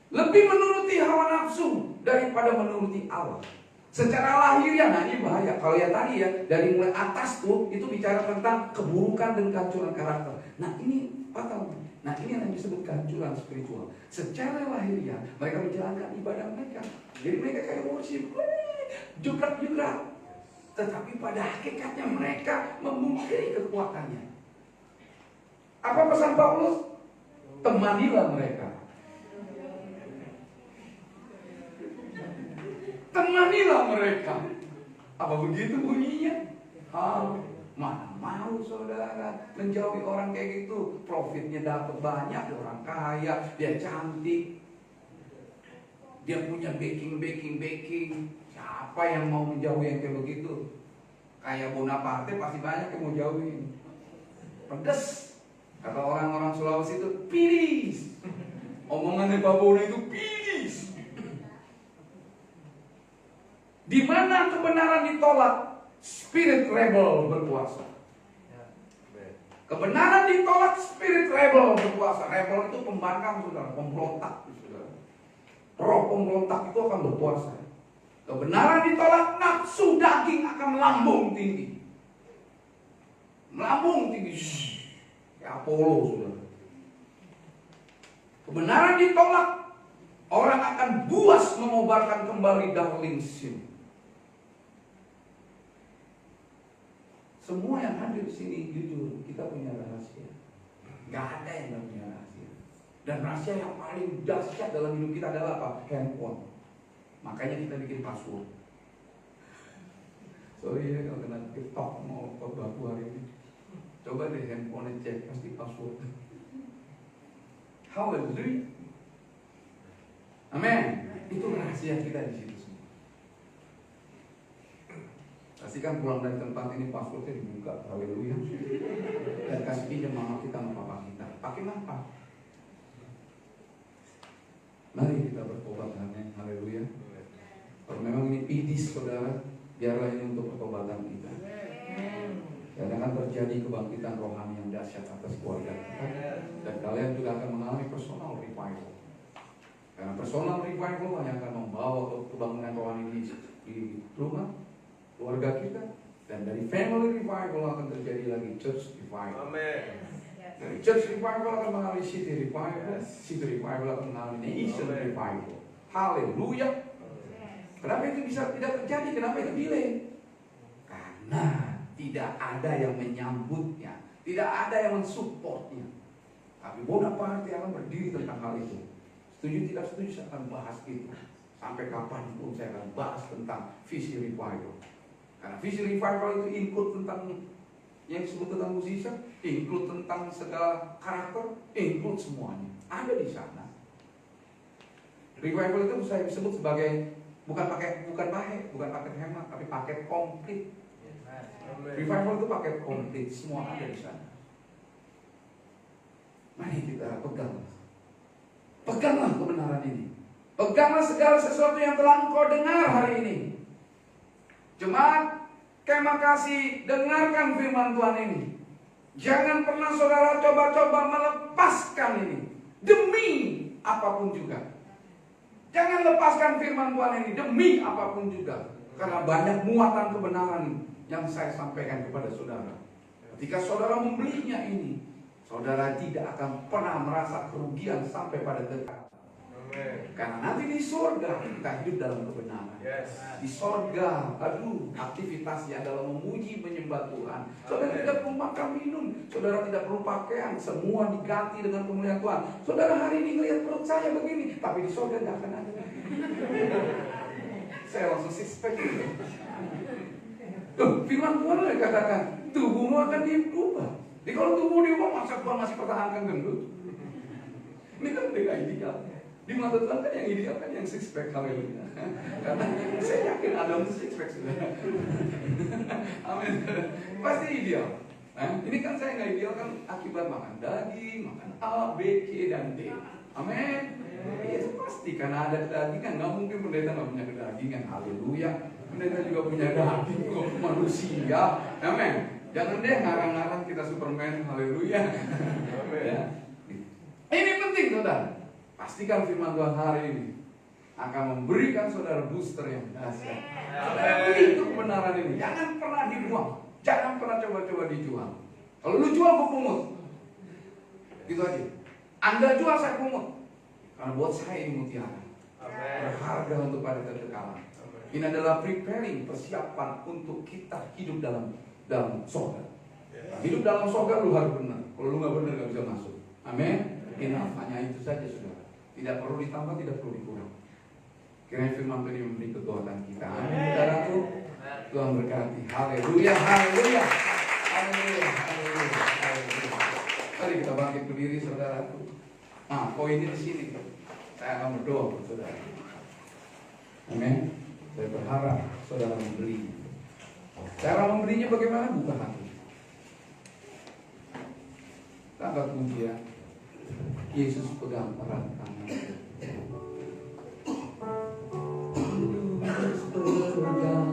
Lebih menuruti hawa nafsu daripada menuruti Allah. Secara lahiriah, nah ini bahaya. Kalau ya tadi ya, dari mulai atas tuh, itu bicara tentang keburukan dan kehancuran karakter. Nah ini fatal. Nah ini yang disebut kehancuran spiritual. Secara lahiriah, mereka menjalankan ibadah mereka. Jadi mereka kayak worship, jugrak-jugrak. Tetapi pada hakikatnya mereka memungkiri kekuatannya. Apa pesan Paulus? Temanilah mereka. Temanilah mereka. Apa begitu bunyinya? Mana mau saudara menjauhi orang kayak gitu? Profitnya dapat banyak, orang kaya, dia cantik, dia punya backing. Siapa yang mau menjauhi yang kayak begitu? Kayak Bonaparte pasti banyak yang mau jauhin. Pedes. Kata orang-orang Sulawesi itu pilis. Omongannya Pak Bono itu pilis. Di mana kebenaran ditolak, spirit rebel berkuasa. Kebenaran ditolak, spirit rebel berkuasa. Rebel itu pembangkang, saudara, pemberontak, saudara. roh pemberontak itu akan berkuasa. Kebenaran ditolak, nafsu daging akan melambung tinggi. Melambung tinggi. Kayak Apollo, saudara. Kebenaran ditolak, orang akan buas mengobarkan kembali darling sin. Semua yang hadir di sini jujur, kita punya rahasia. Gak ada yang gak punya rahasia. Dan rahasia yang paling dahsyat dalam hidup kita adalah apa? Handphone. Makanya kita bikin password. Sorry ya kalau kena TikTok mau baku hari ini. Coba deh handphone cek, pasti password. Haleluya. Amin. Itu rahasia kita di situ semua. Pastikan pulang dari tempat ini passwordnya dibuka. Haleluya. Dan kasih pinjam mama kita sama papa kita. Pakai apa? Mari kita bertobat. Amin. Haleluya. Kalau memang ini pidis saudara, biarlah ini untuk pertobatan kita. Dan akan terjadi kebangkitan rohani yang dahsyat atas keluarga kita. Dan kalian juga akan mengalami personal revival. Karena personal revival lah yang akan membawa kebangunan rohani di rumah, keluarga kita. Dan dari family revival akan terjadi lagi church revival. Dari church revival akan mengalami city revival. City revival akan mengalami nation revival. Haleluya. Kenapa itu bisa tidak terjadi? Kenapa itu delay? Karena tidak ada yang menyambutnya, tidak ada yang mensupportnya. Tapi Bonaparte akan berdiri tentang hal itu. Setuju tidak setuju, saya akan bahas itu. Sampai kapanpun saya akan bahas tentang visi revival. Karena visi revival itu include tentang yang disebut tentang musisi, include tentang segala karakter, include semuanya. Ada di sana. Revival itu saya sebut sebagai bukan paket hemat, tapi paket komplit. Revival itu paket komplit, semua ada di sana. Mari kita peganglah kebenaran ini. Peganglah segala sesuatu yang telah engkau dengar hari ini. Jemaat, terima kasih, dengarkan firman Tuhan ini. Jangan pernah saudara coba-coba melepaskan ini demi apapun juga. Jangan lepaskan firman Tuhan ini demi apapun juga. Karena banyak muatan kebenaran yang saya sampaikan kepada saudara. Ketika saudara membelinya ini, saudara tidak akan pernah merasa kerugian sampai pada dekat. Karena nanti di surga kita hidup dalam kebenaran. Di surga, aktivitasnya adalah memuji, menyembah Tuhan. Saudara tidak perlu makan minum, saudara tidak perlu pakaian, semua diganti dengan kemuliaan Tuhan. Saudara hari ini melihat perut saya begini, tapi di surga tidak akan ada. Saya langsung suspek gitu. Firman Tuhan yang katakan tubuhmu akan diubah. Jadi kalau tubuh diubah, masa Tuhan masih pertahankan gendut? Ini kan tidak ideal. Di mata Tuhan kan yang ideal kan yang six pack, haleluya. Karena saya yakin Adam itu six pack sudah. Amin. Pasti ideal. Nah, ini kan saya nggak ideal kan akibat makan daging, makan A, B, C, dan D. Amin. Itu pasti karena ada daging kan nggak mungkin pendeta nggak punya kedagingan. Haleluya. Pendeta juga punya daging kok, manusia. Amin. Jangan deh ngarang-ngarang kita Superman. Haleluya. Ya. Ini penting saudara. Pastikan firman Tuhan hari ini akan memberikan saudara booster yang dahsyat. Saudara beli itu kebenaran ini. Jangan pernah dibuang. Jangan pernah coba-coba dijual. Kalau lu jual, gue pungut. Gitu aja. Anda jual, saya pungut. Karena buat saya ini mutiara. Berharga untuk pada kekekalan. Ini adalah preparing, persiapan untuk kita hidup dalam surga. Hidup dalam surga lu harus benar. Kalau lu nggak benar nggak bisa masuk. Amin. Hanya itu saja saudara. Tidak perlu ditambah, tidak perlu dikurang. Kiranya firman Tuhan memberi kekuatan kita. Amin. Saudaraku, Tuhan berkati. Haleluya, haleluya, haleluya, haleluya, haleluya. Mari kita bangkit berdiri, saudaraku. Nah, poinnya di sini. Saya akan berdoa untuk saudara. Amin. Saya berharap saudara membeli. Cara membelinya bagaimana? Buka hati. Tanggal pujian. Yesus pegang erat tangan. Yesus pegang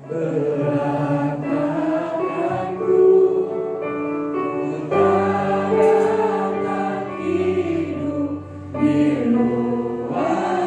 erat tanganku, ku tak hidup di luar.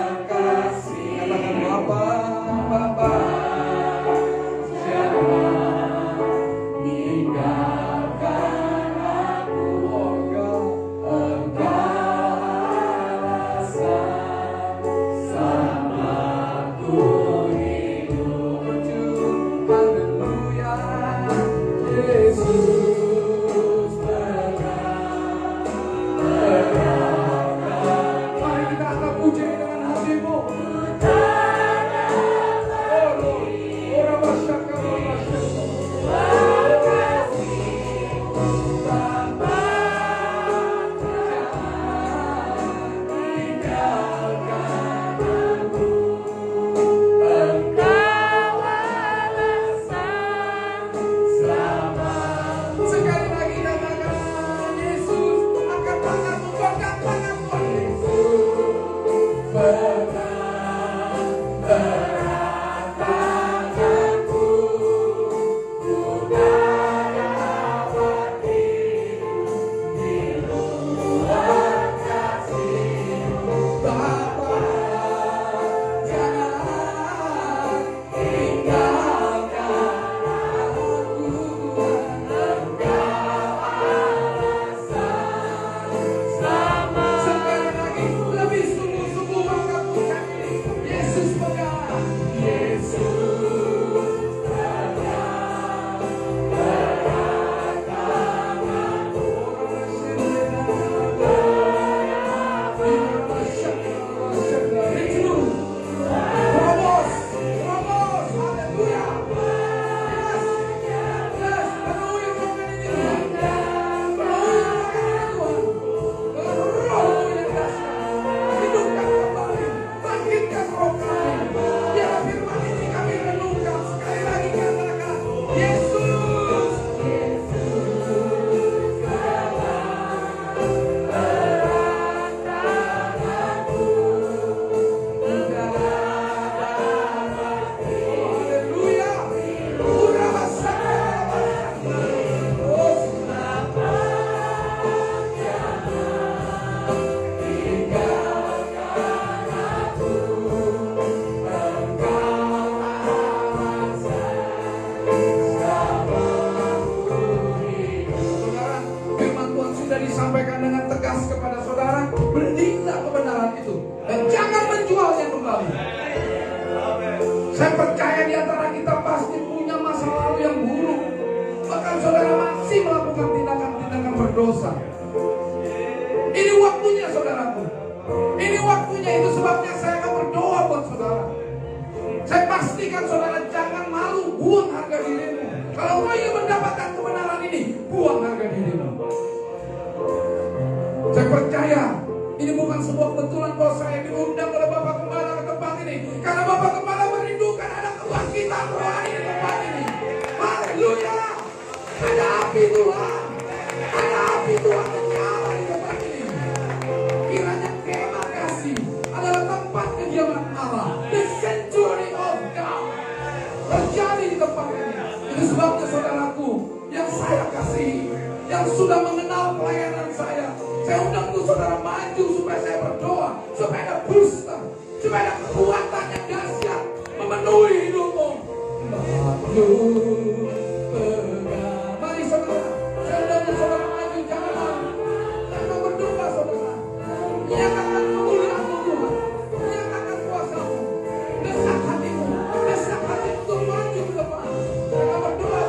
saudara masih melakukan tindakan-tindakan berdosa. Ini waktunya saudaraku. Ini waktunya, itu sebabnya saya akan berdoa buat saudara. Saya pastikan saudara jangan malu, buang harga dirimu. Kalau kau ingin mendapatkan kebenaran ini, buang harga dirimu. Saya percaya ini bukan sebuah kebetulan kalau saya diundang oleh Bapak Gembala ke tempat ini, karena Bapak Gembala merindukan ada kebangkitan rohani di tempat ini. Haleluya! Ada api Tuhan, ada api Tuhan menyala di tempat ini. Kiranya kemah kasih adalah tempat kediaman Allah, the sanctuary of God, terjadi di tempat ini. Itu sebabnya saudaraku yang saya kasihi, yang sudah mengenal pelayanan saya undang untuk saudara maju supaya saya berdoa, supaya ada booster, supaya ada kekuatan yang dahsyat memenuhi hidupmu. Mari saudara, saya undang untuk saudara maju, jangan malu, jangan berdoa saudara. Nyatakan kemuliaan-Mu Tuhan, nyatakan kuasa-Mu, desak hatimu untuk maju ke depan. Jangan berdoa.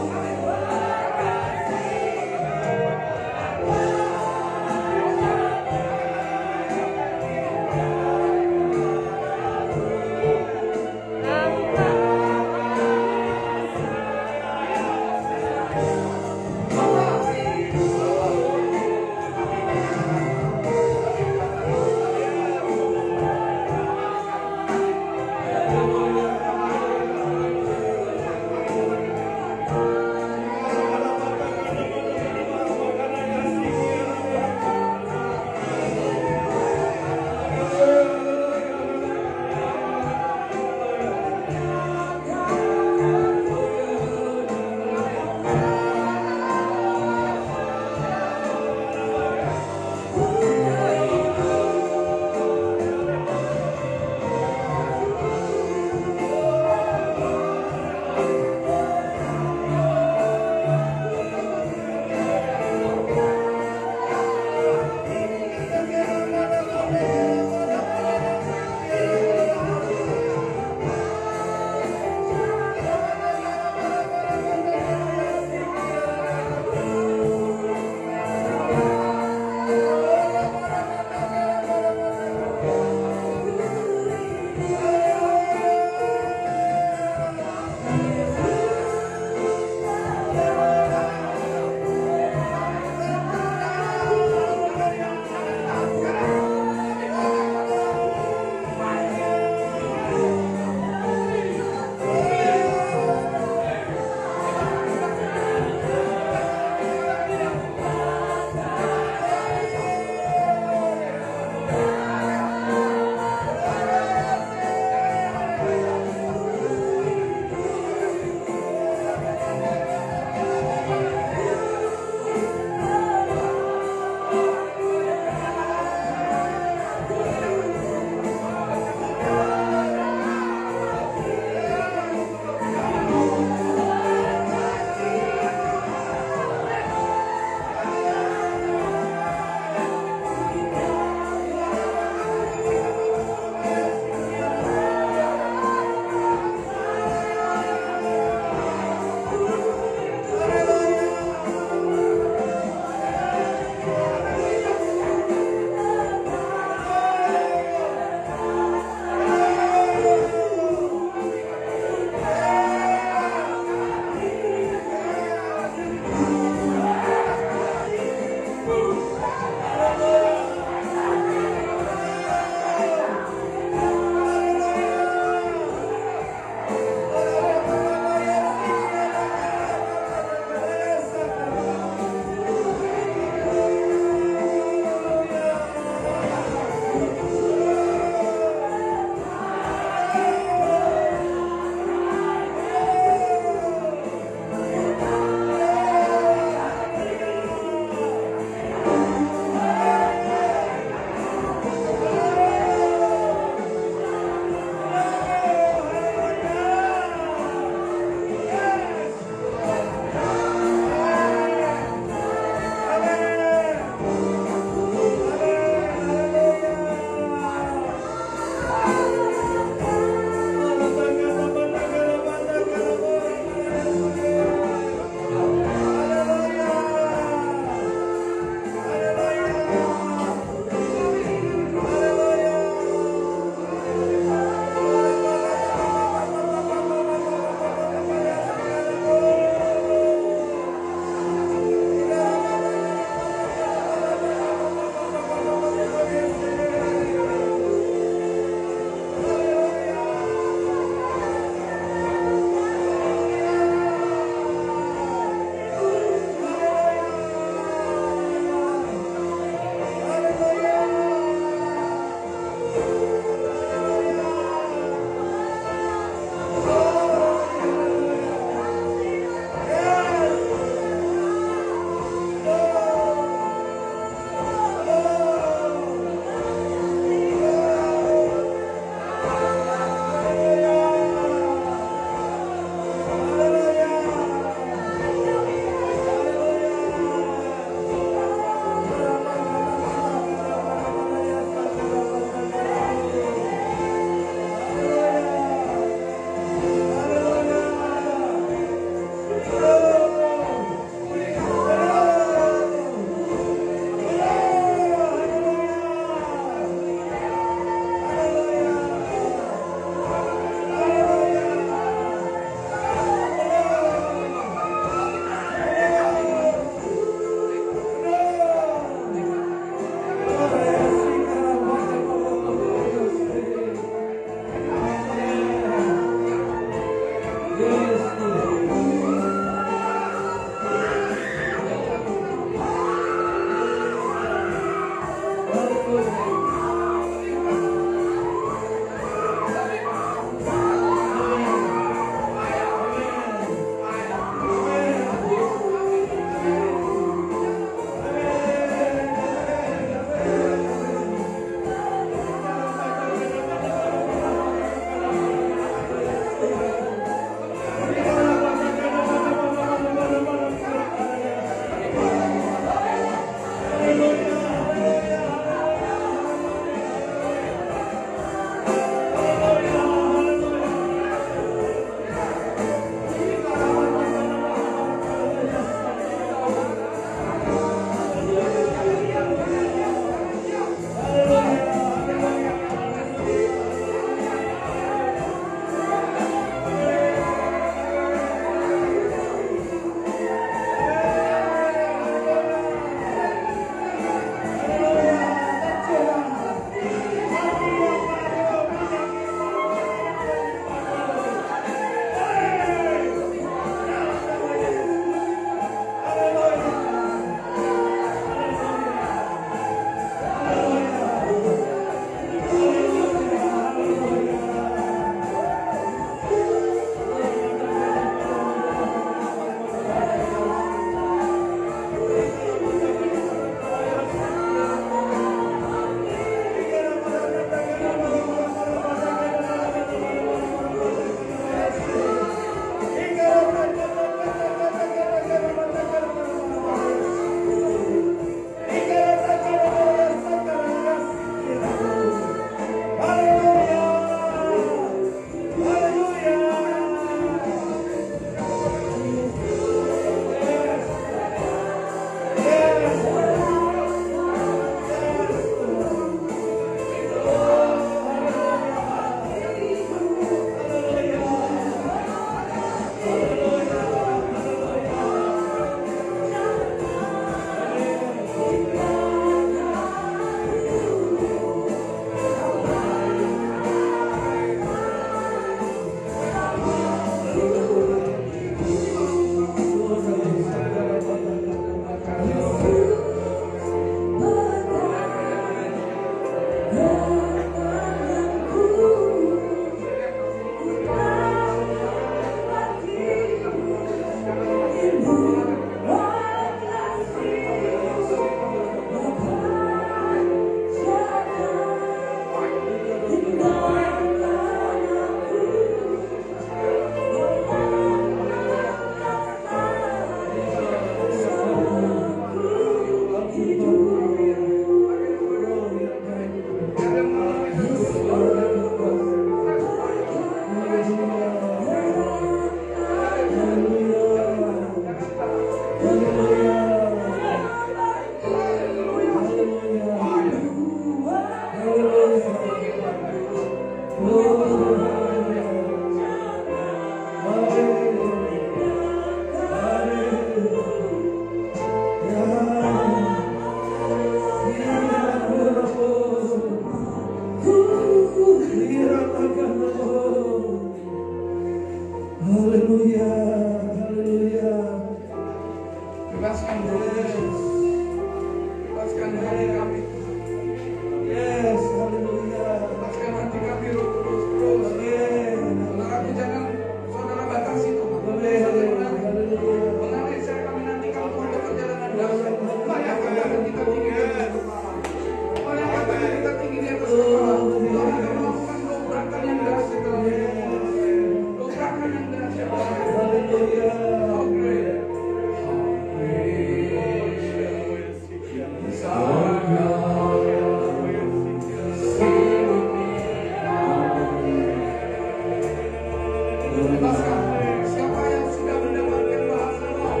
Bebaskan. Siapa yang sudah mendapatkan bahasa roh,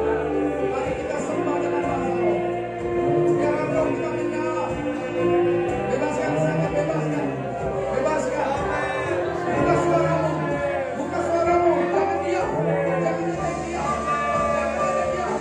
mari kita sembah dengan bahasa roh. Biarkan roh kita menyala. Bebaskan saya, bebaskan. Bebaskan. Buka suaramu. Buka suaramu. Jangan diam. Jangan ada diam. Jangan ada diam.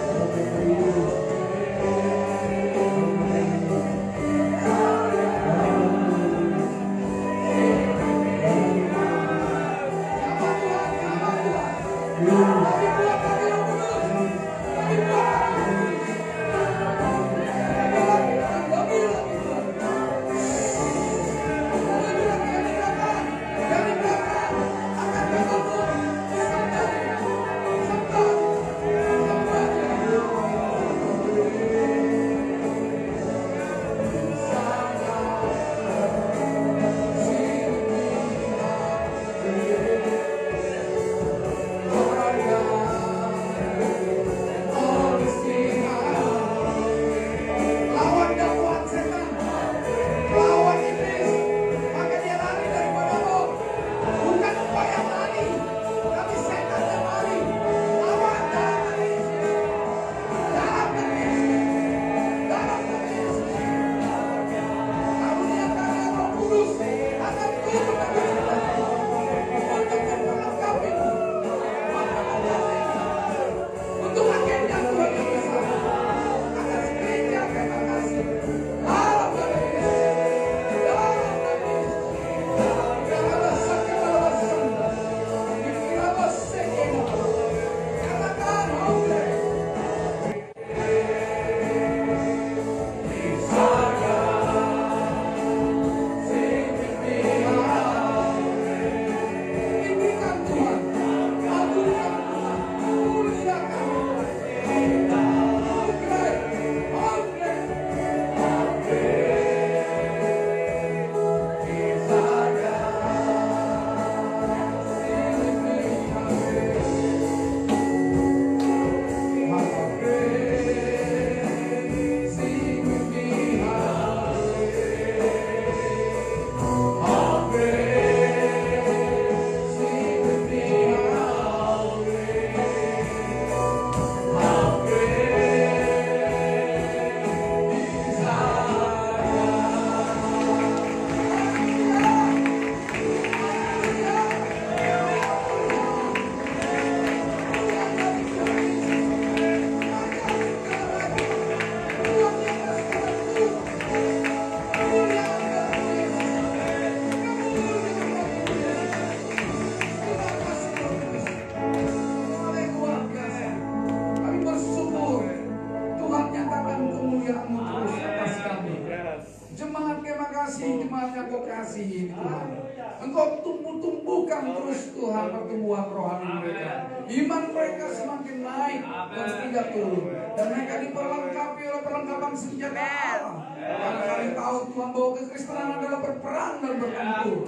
Engkau tumbuhkan terus Tuhan pertumbuhan rohani mereka. Iman mereka semakin naik dan tidak turun. Dan mereka diperlengkapi oleh perlengkapan senjata Allah. Karena kami tahu Tuhan bahwa kekristenan adalah berperang dan bertempur.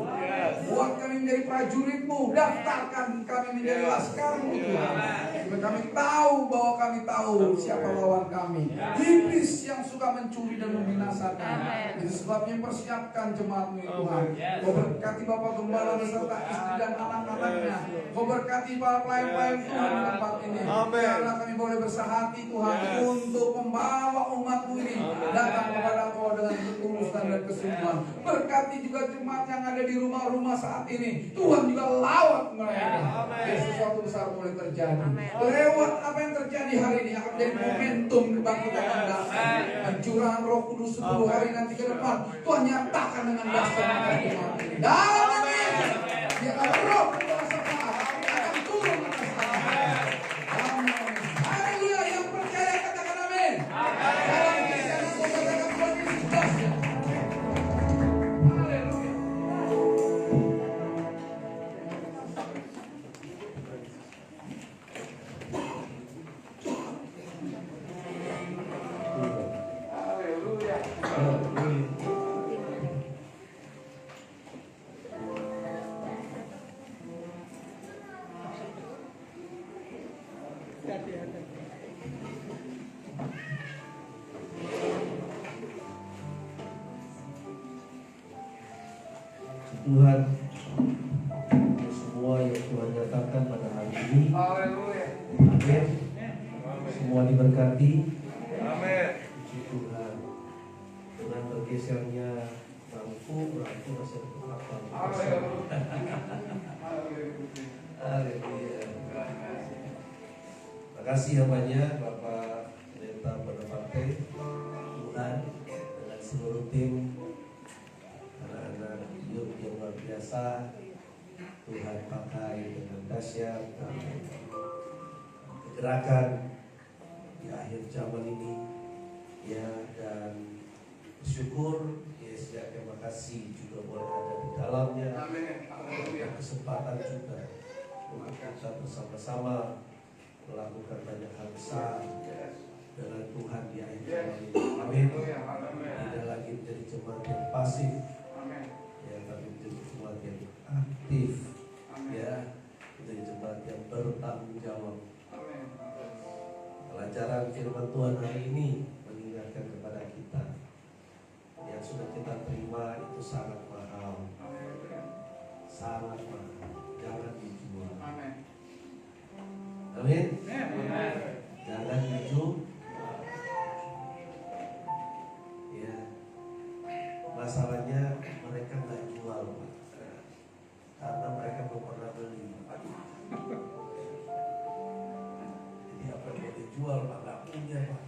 Buat kami menjadi prajuritmu, daftarkan kami menjadi laskarmu Tuhan. Supaya kami tahu bahwa kami tahu siapa lawan kami. Iblis yang suka mencuri dan membinasakan. Itu sebabnya persiapkan jemaatmu Tuhan. Kau berkati Bapak Gembala beserta istri dan anak-anaknya. Kau berkati para pelayan-pelayan Tuhan di tempat ini. Karena kami boleh bersahati Tuhan untuk membawa umatmu ini datang kepada Kau dengan ketulusan dan kesungguhan. Berkati juga jemaat yang ada di rumah-rumah saat ini. Tuhan juga lawat mereka. Dan sesuatu besar boleh terjadi. Lewat apa yang terjadi hari ini akan menjadi momentum kebangkitan yang dasar. Dan curahan Roh Kudus 10 hari nanti ke depan Tuhan nyatakan dengan dasar atas umat ini. Dan amin. Dia akan roh kuasa akan turun atas kami. Amin. Haleluya, yang percaya katakan amin. Dalam kisah aku katakan Tuhan Yesus dahsyat. Haleluya. Tuhan, semua yang Tuhan letakkan pada hari ini. Haleluya. Amin. Amin. Semua diberkati. Amin. Puji Tuhan. Dengan bergesernya bangku berarti masih ada beberapa. Haleluya. Terima kasih ya banyak Bapak Pendeta Penepate Tuhan dengan seluruh tim anak-anak youth yang luar biasa. Tuhan pakai dengan dahsyat dan kegerakan di akhir zaman ini ya, dan bersyukur Yesus ya, terima kasih juga boleh ada di dalamnya. Dan kesempatan juga untuk kita bersama-sama melakukan banyak hal besar dengan Tuhan di akhir zaman ini. Amin. Tidak lagi menjadi jemaat yang pasif, ya, tapi menjadi jemaat yang aktif, ya, menjadi jemaat yang bertanggung jawab. Pelajaran firman Tuhan hari ini mengingatkan kepada kita yang sudah kita terima itu sangat mahal, sangat mahal, jangan dijual. Amin. Jangan dijual. Ya, masalahnya mereka nggak jual, Pak, karena mereka belum pernah beli. Jadi apa yang mau dijual, Pak, nggak punya, Pak.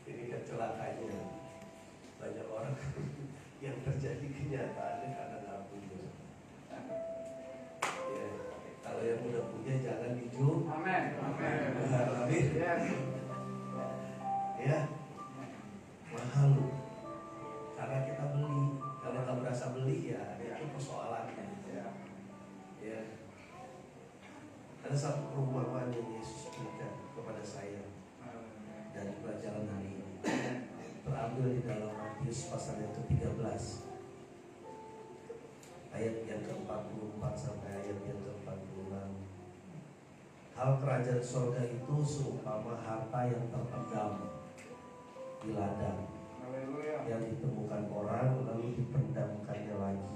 Ini kan celakanya banyak orang yang terjadi kenyataannya karena nggak punya. Ya, kalau yang udah punya jangan dijual. Amin. Amin. Ya, mahal loh. Karena kita beli. Kalau nggak berasa beli ya itu persoalannya. Ya. Ada satu perumpamaan yang Yesus berikan kepada saya dari pelajaran hari ini. Terambil di dalam Matius pasal yang ke-13 ayat yang ke-44 sampai ayat yang ke-46. Hal kerajaan surga itu seumpama harta yang terpendam di ladang yang ditemukan orang lalu dipendamkannya lagi.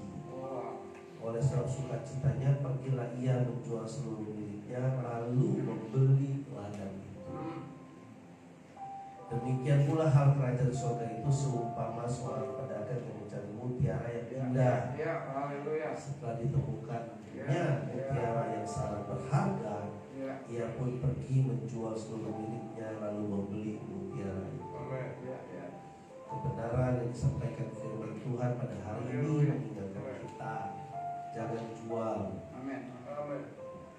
Oleh sebab sukacitanya pergilah ia menjual seluruh miliknya lalu membeli ladang itu. Demikian pula hal kerajaan surga itu seumpama seorang pedagang yang mencari mutiara yang indah. Setelah ditemukannya mutiara yang sangat berharga, ia pun pergi menjual seluruh miliknya lalu membeli mutiara itu. Kebenaran yang disampaikan firman Tuhan pada hari ini mengingatkan kita jangan jual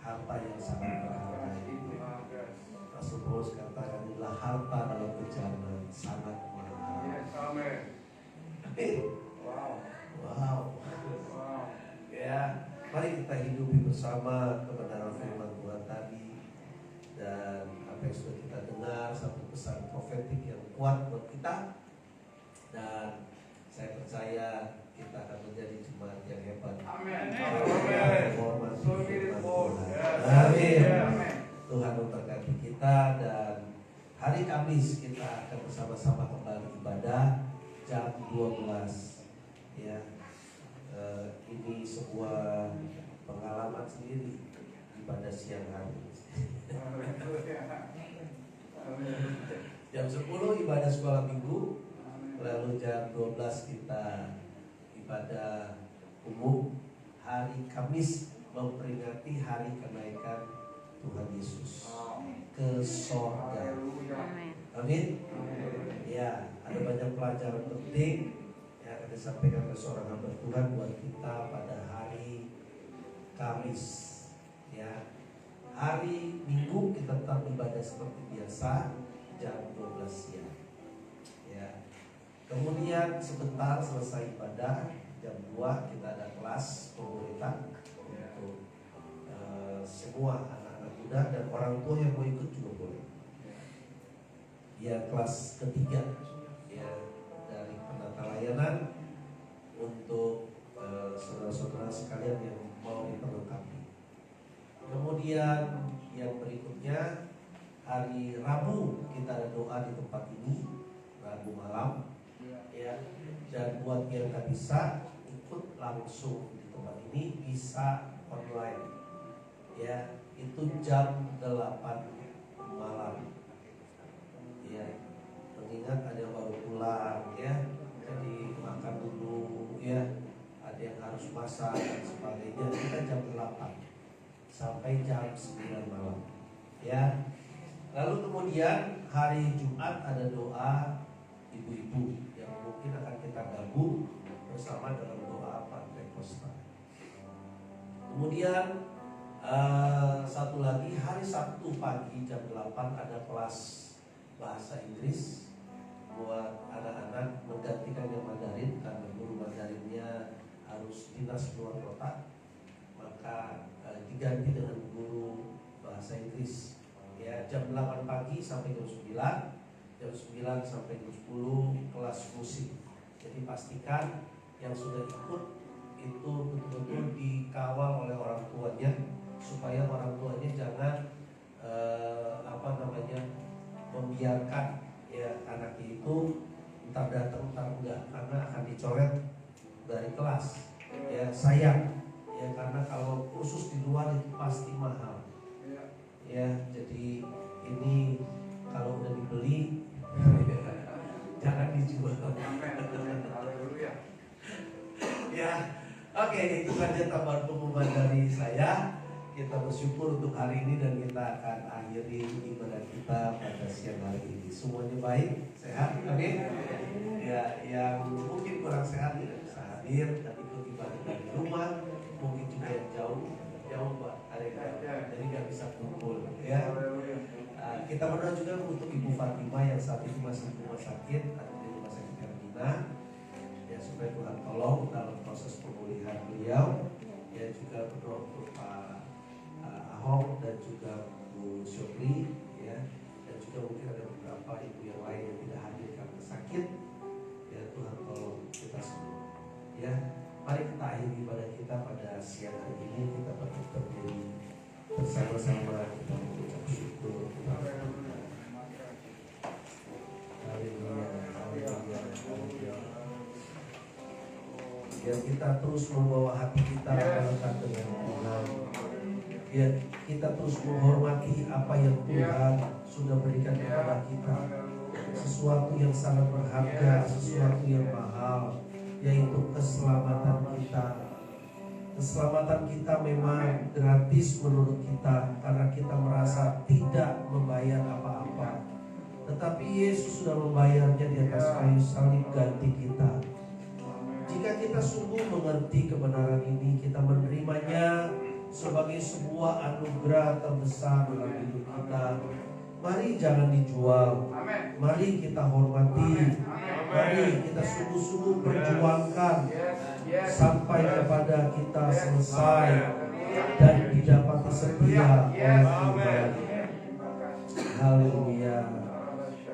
harta yang sangat berharga itu. Rasul Paulus katakan inilah harta dalam bencana sangat mahal. Wow. Ya, mari kita hidupi bersama kebenaran firman Tuhan tadi, dan apa yang sudah kita dengar satu pesan profetik yang kuat buat kita, dan saya percaya kita akan menjadi jemaat yang hebat. Amin. Amin. Tuhan memberkati kita, dan hari Kamis kita akan bersama-sama kembali ibadah jam 12. Ya, ini sebuah pengalaman sendiri ibadah siang hari. Jam 10 ibadah sekolah minggu, lalu jam 12 kita ibadah umum. Hari Kamis memperingati hari kenaikan Tuhan Yesus ke sorga. Amin. Ya, ada banyak pelajaran penting yang akan disampaikan oleh seorang hamba Tuhan buat kita pada hari Kamis. Ya, hari Minggu kita tetap ibadah seperti biasa jam 12 siang. Ya, kemudian sebentar selesai ibadah jam 2 kita ada kelas pemuritan untuk semua anak-anak muda dan orang tua yang mau ikut juga boleh. Ya, kelas ketiga ya dari penata layanan untuk saudara-saudara sekalian yang mau diperlengkapi. Kemudian yang berikutnya hari Rabu kita ada doa di tempat ini, Rabu malam ya, dan buat yang tak bisa ikut langsung di tempat ini bisa online. Ya, itu jam 8 malam. Ya, mengingat ada yang baru pulang ya, jadi makan dulu ya, ada yang harus masak dan sebagainya. Kita jam 8 sampai jam 9 malam ya. Lalu kemudian hari Jumat ada doa ibu-ibu yang mungkin akan kita gabung bersama dalam doa Pantekosta. Kemudian satu lagi hari Sabtu pagi jam 8 ada kelas bahasa Inggris buat anak-anak menggantikan yang Mandarin karena guru Mandarinnya harus dinas keluar kota, maka diganti dengan guru bahasa Inggris ya, jam 8 pagi sampai jam 9, jam 9 sampai jam 10 kelas musik. Jadi pastikan yang sudah ikut itu betul-betul dikawal oleh orang tuanya, supaya orang tuanya jangan membiarkan ya anaknya itu entar datang entar enggak, karena akan dicoret dari kelas ya. Sayang ya, karena kalau kursus di luar itu pasti mahal ya. Jadi ini kalau udah dibeli jangan dijual. Ya, oke, itu saja tambahan pengumuman dari saya. Kita bersyukur untuk hari ini dan kita akan akhiri ibadah kita pada siang hari ini. Semuanya baik, sehat, amin. Ya, yang mungkin kurang sehat tidak bisa hadir dan ikut ibadah dari rumah, mungkin juga yang jauh Pak, ada yang jauh, jadi nggak bisa kumpul. Ya, kita berdoa juga untuk Ibu Fatimah yang saat ini masih di rumah sakit, atau di rumah sakit Hermina, ya supaya Tuhan tolong dalam proses pemulihan beliau. Ya, juga berdoa untuk Pak Ahok dan juga Bu Syokri ya, dan juga mungkin ada beberapa ibu yang lain yang tidak hadir karena sakit. Ya, Tuhan tolong kita semua. Ya, mari kita akhiri ibadah kita pada siang hari ini. Kita berdiri bersama-sama, kita mengucap syukur. Haleluya, haleluya, haleluya. Ya, kita terus membawa hati kita melekat dengan Tuhan. Ya, kita terus menghormati apa yang Tuhan sudah berikan kepada kita. Sesuatu yang sangat berharga, sesuatu yang mahal, yaitu keselamatan kita. Keselamatan kita memang gratis menurut kita, karena kita merasa tidak membayar apa-apa. Tetapi Yesus sudah membayarnya di atas kayu salib ganti kita. Jika kita sungguh mengerti kebenaran ini, kita menerimanya sebagai sebuah anugerah terbesar dalam hidup kita. Mari jangan dijual. Mari kita hormati. Mari kita sungguh-sungguh perjuangkan sampai kepada kita selesai dan didapati setia oleh Tuhan. Haleluya.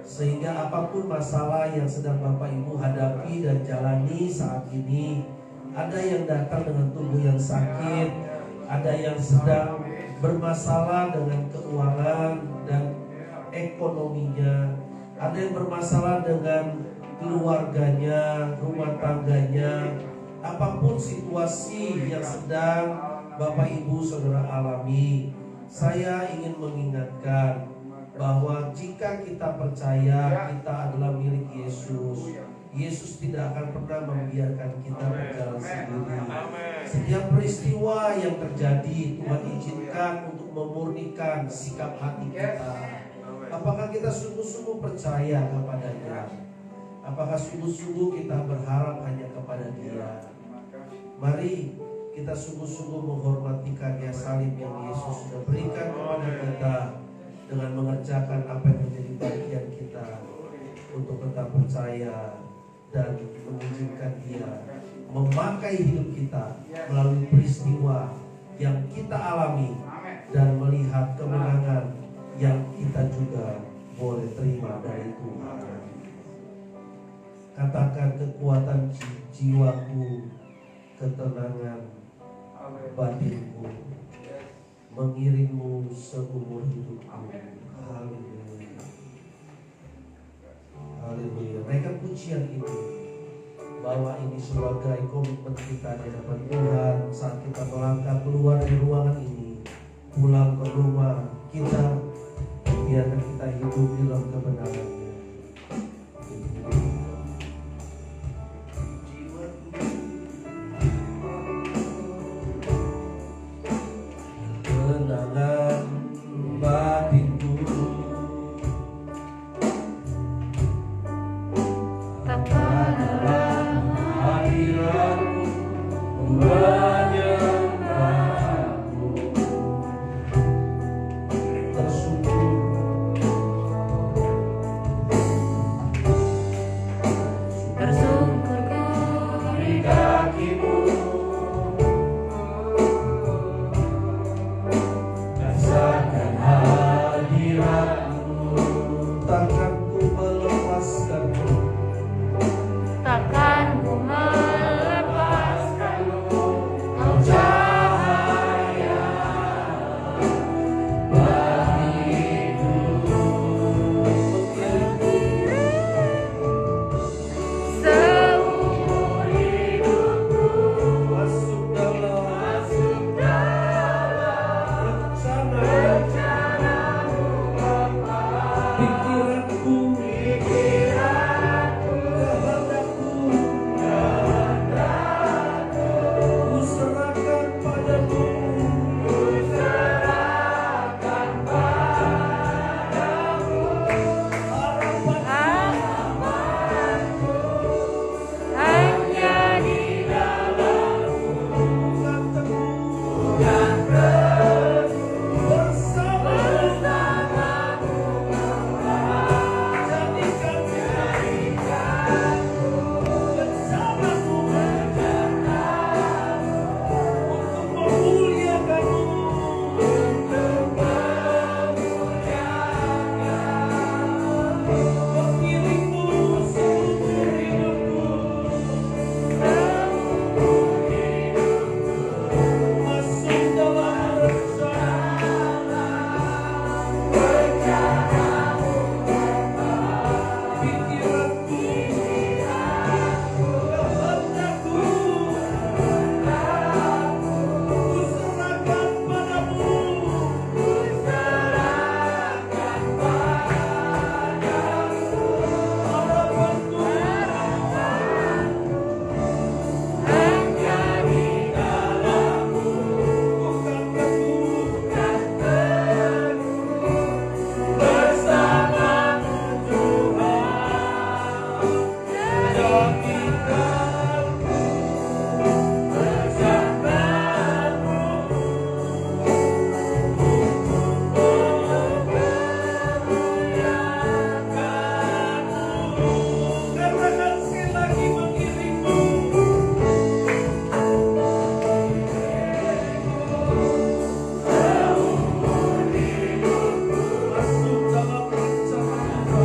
Sehingga apapun masalah yang sedang Bapak Ibu hadapi dan jalani saat ini, ada yang datang dengan tubuh yang sakit, ada yang sedang bermasalah dengan keuangan dan ekonominya, ada yang bermasalah dengan keluarganya, rumah tangganya. Apapun situasi yang sedang Bapak Ibu Saudara alami, saya ingin mengingatkan bahwa jika kita percaya kita adalah milik Yesus, Yesus tidak akan pernah membiarkan kita berjalan sendiri. Setiap peristiwa yang terjadi, Tuhan izinkan untuk memurnikan sikap hati kita. Apakah kita sungguh-sungguh percaya kepada-Nya? Apakah sungguh-sungguh kita berharap hanya kepada Dia? Mari kita sungguh-sungguh menghormati karya salib yang Yesus sudah berikan kepada kita, dengan mengerjakan apa yang menjadi bagian kita untuk tetap percaya dan mengizinkan Dia memakai hidup kita melalui peristiwa yang kita alami dan melihat kemenangan yang kita juga boleh terima dari Tuhan. Katakan, kekuatan jiwaku, ketenangan batinku, mengiringmu seumur hidupku. Haleluya. Haleluya. Naikkan pujian ini bahwa ini sebagai komitmen kita di hadapan Tuhan saat kita melangkah keluar dari ruangan ini, pulang ke rumah kita, biarkan kita hidup di dalam kebenaran. Kenangan batinku takkanlah hadiratmu menyembahmu, tersungkur di kakimu, rasakan hadiratmu, takkan ku melepaskanmu, takkan ku melepaskanmu, kau cahaya bagiku, seumur hidupku, masuk dalam rencanamu Bapa, pikiranku, kehendakku, ku serahkan padamu, harapanku hanya di dalammu, bukan bersamamu, jadikanku bersamamu untuk memuliakanmu, mengiringmu seumur hidupku, masuk dalam rencanamu, pikiranku, kehendakku, ku serahkan padamu, harapanku hanya di dalammu, bukan bersamamu Tuhan, jadikanku bersamamu untuk memuliakanmu, karena sekali lagi mengiringmu, masuk dalam rencanamu,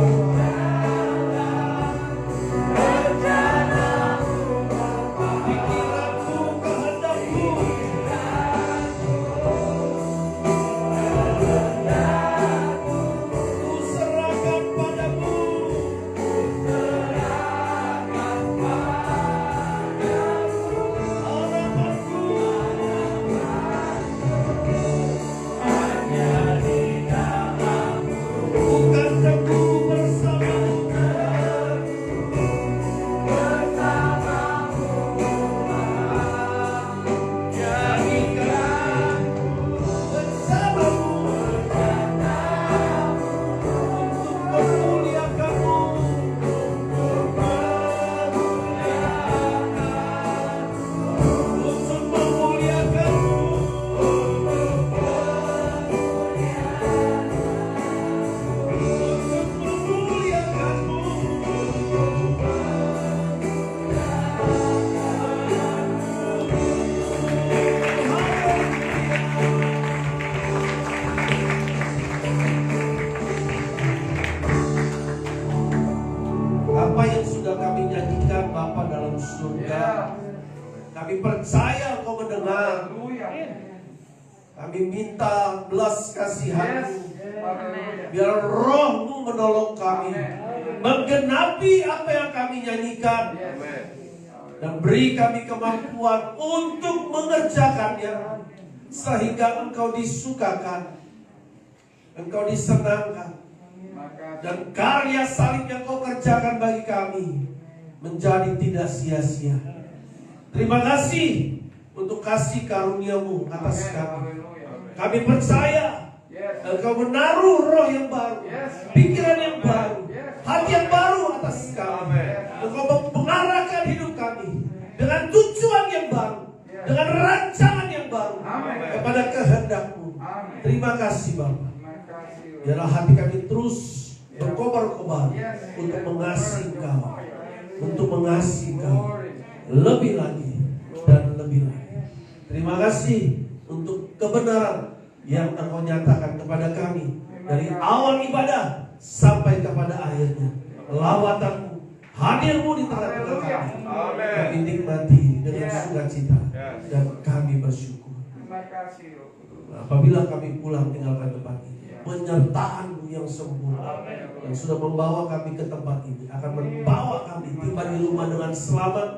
pikiranku, kehendakku, ku serahkan padamu, harapanku hanya di dalammu, bukan teguh bersamamu, jadikanku bersamamu untuk memuliakanmu, untuk memuliakanmu, untuk apa yang sudah kami nyanyikan Bapa dalam surga, kami percaya Engkau mendengar. Kami minta belas kasihan-Mu, biar Roh-Mu menolong kami menggenapi apa yang kami nyanyikan. dan beri kami kemampuan untuk mengerjakannya sehingga Engkau disukakan, Engkau disenangkan, dan karya salib yang Kau kerjakan bagi kami menjadi tidak sia-sia. Terima kasih untuk kasih karunia-Mu atas kami. Kami percaya Engkau menaruh roh yang baru, pikiran yang baru, hati yang baru atas kami. Engkau mengarahkan hidup kami dengan tujuan yang baru, dengan rancangan yang baru kepada kehendak-Mu. Terima kasih Bapa. Biarlah hati kami terus berkobar-kobar untuk mengasihi Engkau, untuk mengasihi Engkau lebih lagi dan lebih lagi. Terima kasih untuk kebenaran yang Engkau nyatakan kepada kami dari awal ibadah sampai kepada akhirnya. Lawatan-Mu, hadir-Mu di tengah-tengah kami. Kami nikmati dengan sukacita dan kami bersyukur. Apabila kami pulang tinggalkan tempat ini, penyertaan-Mu yang sempurna yang sudah membawa kami ke tempat ini akan membawa kami tiba di rumah dengan selamat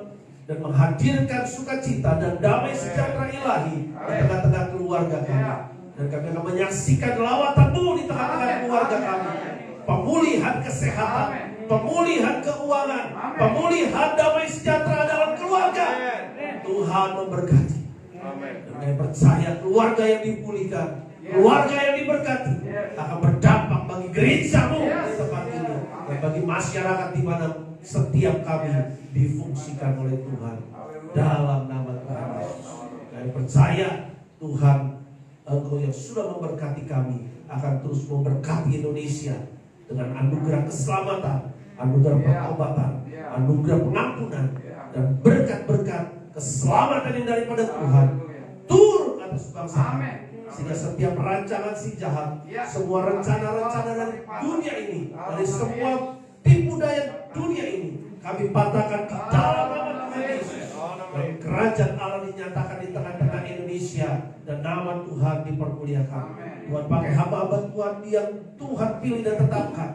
dan menghadirkan sukacita dan damai sejahtera ilahi di tengah-tengah keluarga kami. Dan kami akan menyaksikan lawatan-Mu di tengah-tengah keluarga kami. Pemulihan kesehatan, pemulihan keuangan, pemulihan damai sejahtera dalam keluarga. Tuhan memberkati. Dan kami percaya keluarga yang dipulihkan, keluarga yang diberkati akan berdampak bagi gereja-Mu di tempat ini dan bagi masyarakat di mana setiap kami difungsikan oleh Tuhan dalam nama Tuhan Yesus. Kami percaya Tuhan, Engkau yang sudah memberkati kami akan terus memberkati Indonesia dengan anugerah keselamatan, anugerah pertobatan, anugerah pengampunan, dan berkat-berkat keselamatan yang daripada Tuhan turun atas bangsa kami. Sehingga setiap rancangan si jahat, semua rencana-rencana dari dunia ini, dari semua tipu daya dunia ini, kami patahkan di dalam nama Tuhan Yesus. Dan kerajaan Allah dinyatakan di tengah-tengah Indonesia dan nama Tuhan dipermuliakan. Tuhan pakai hamba-hamba Tuhan yang Tuhan pilih dan tetapkan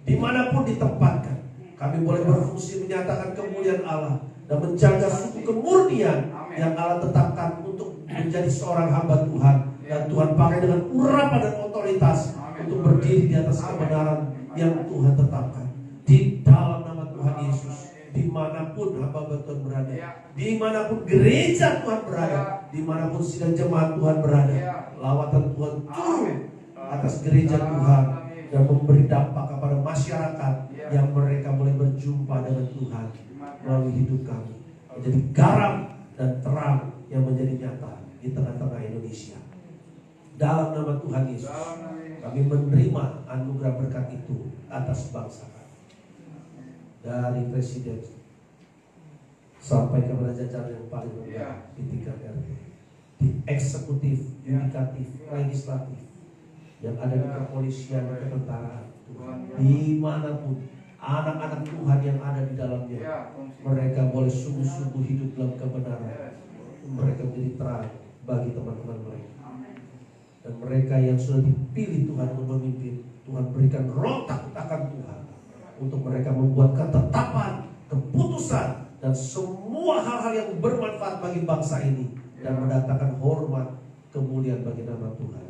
dimanapun ditempatkan. Kami boleh berfungsi menyatakan kemuliaan Allah dan menjaga suku kemurnian yang Allah tetapkan untuk menjadi seorang hamba Tuhan. Dan Tuhan pakai dengan urapan dan otoritas untuk berdiri di atas kebenaran yang Tuhan tetapkan. Di dalam nama Tuhan Yesus, dimanapun hamba Tuhan berada, dimanapun gereja Tuhan berada, dimanapun sidang jemaat Tuhan berada, lawatan Tuhan turun atas gereja Tuhan dan memberi dampak kepada masyarakat yang mereka boleh berjumpa dengan Tuhan melalui hidup kami, menjadi garam dan terang yang menjadi nyata di tengah-tengah Indonesia. Dalam nama Tuhan Yesus, kami menerima anugerah berkat itu atas bangsa kami, dari presiden sampai kepada jajaran yang paling rendah di tingkat RT, di eksekutif, yudikatif, legislatif, yang ada di kepolisian, ketentaraan, dimanapun anak-anak Tuhan yang ada di dalamnya, mereka boleh sungguh-sungguh hidup dalam kebenaran. Mereka menjadi terang bagi teman-teman mereka. Dan mereka yang sudah dipilih Tuhan untuk memimpin, Tuhan berikan roh takut akan Tuhan untuk mereka membuat ketetapan, keputusan, dan semua hal-hal yang bermanfaat bagi bangsa ini dan mendatangkan hormat, kemuliaan bagi nama Tuhan.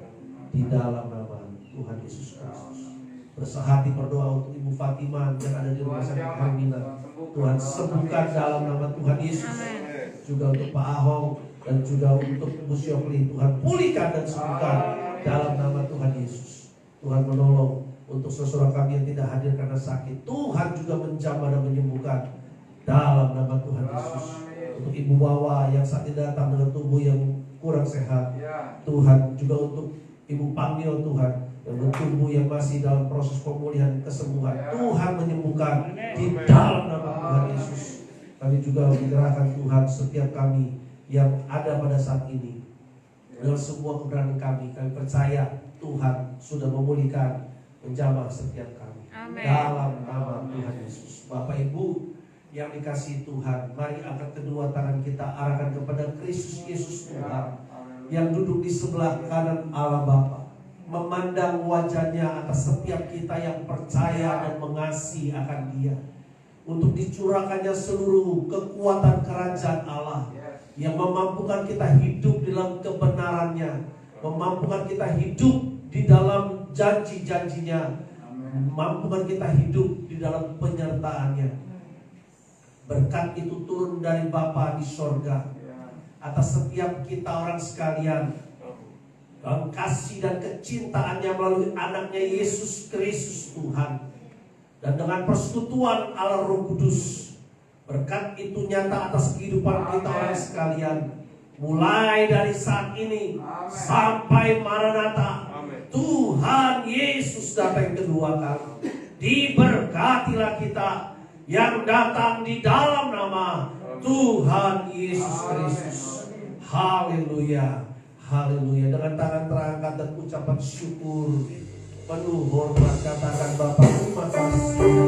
Di dalam nama Tuhan Yesus Kristus. Bersehati berdoa untuk Ibu Fatimah yang ada di rumah sakit Hermina. Tuhan sembuhkan dalam nama Tuhan Yesus. Juga untuk Pak Ahong dan juga untuk Ibu Syokli, Tuhan pulihkan dan sembuhkan dalam nama Tuhan Yesus. Tuhan menolong untuk seseorang kami yang tidak hadir karena sakit. Tuhan juga menjamah dan menyembuhkan dalam nama Tuhan Yesus. Untuk Ibu Wawa yang saat ini datang dengan tubuh yang kurang sehat, Tuhan juga untuk Ibu Pangil, Tuhan yang bertumbuh yang masih dalam proses pemulihan kesembuhan, Tuhan menyembuhkan di dalam nama Tuhan Yesus. Kami juga menyerahkan Tuhan setiap kami yang ada pada saat ini dengan semua keberanian kami percaya Tuhan sudah memulihkan, menjamah setiap kami. Amen. Dalam nama Tuhan Yesus. Bapak Ibu yang dikasihi Tuhan, mari angkat kedua tangan kita, arahkan kepada Kristus Yesus Tuhan yang duduk di sebelah kanan Allah Bapa, memandang wajahnya atas setiap kita yang percaya dan mengasihi akan Dia. untuk dicurahkannya seluruh kekuatan kerajaan Allah yang memampukan kita hidup dalam kebenarannya, memampukan kita hidup di dalam janji-janjinya, memampukan kita hidup di dalam penyertaannya. Berkat itu turun dari Bapa di sorga atas setiap kita orang sekalian, dalam kasih dan kecintaannya melalui anaknya Yesus Kristus Tuhan, dan dengan persekutuan Allah Roh Kudus. Berkat itu nyata atas kehidupan kita orang sekalian, mulai dari saat ini sampai Maranatha. Tuhan Yesus datang kedua kali. Diberkatilah kita yang datang di dalam nama Tuhan Yesus Kristus. Haleluya, haleluya. Dengan tangan terangkat dan ucapan syukur penuh hormat, katakan Bapa terima kasih.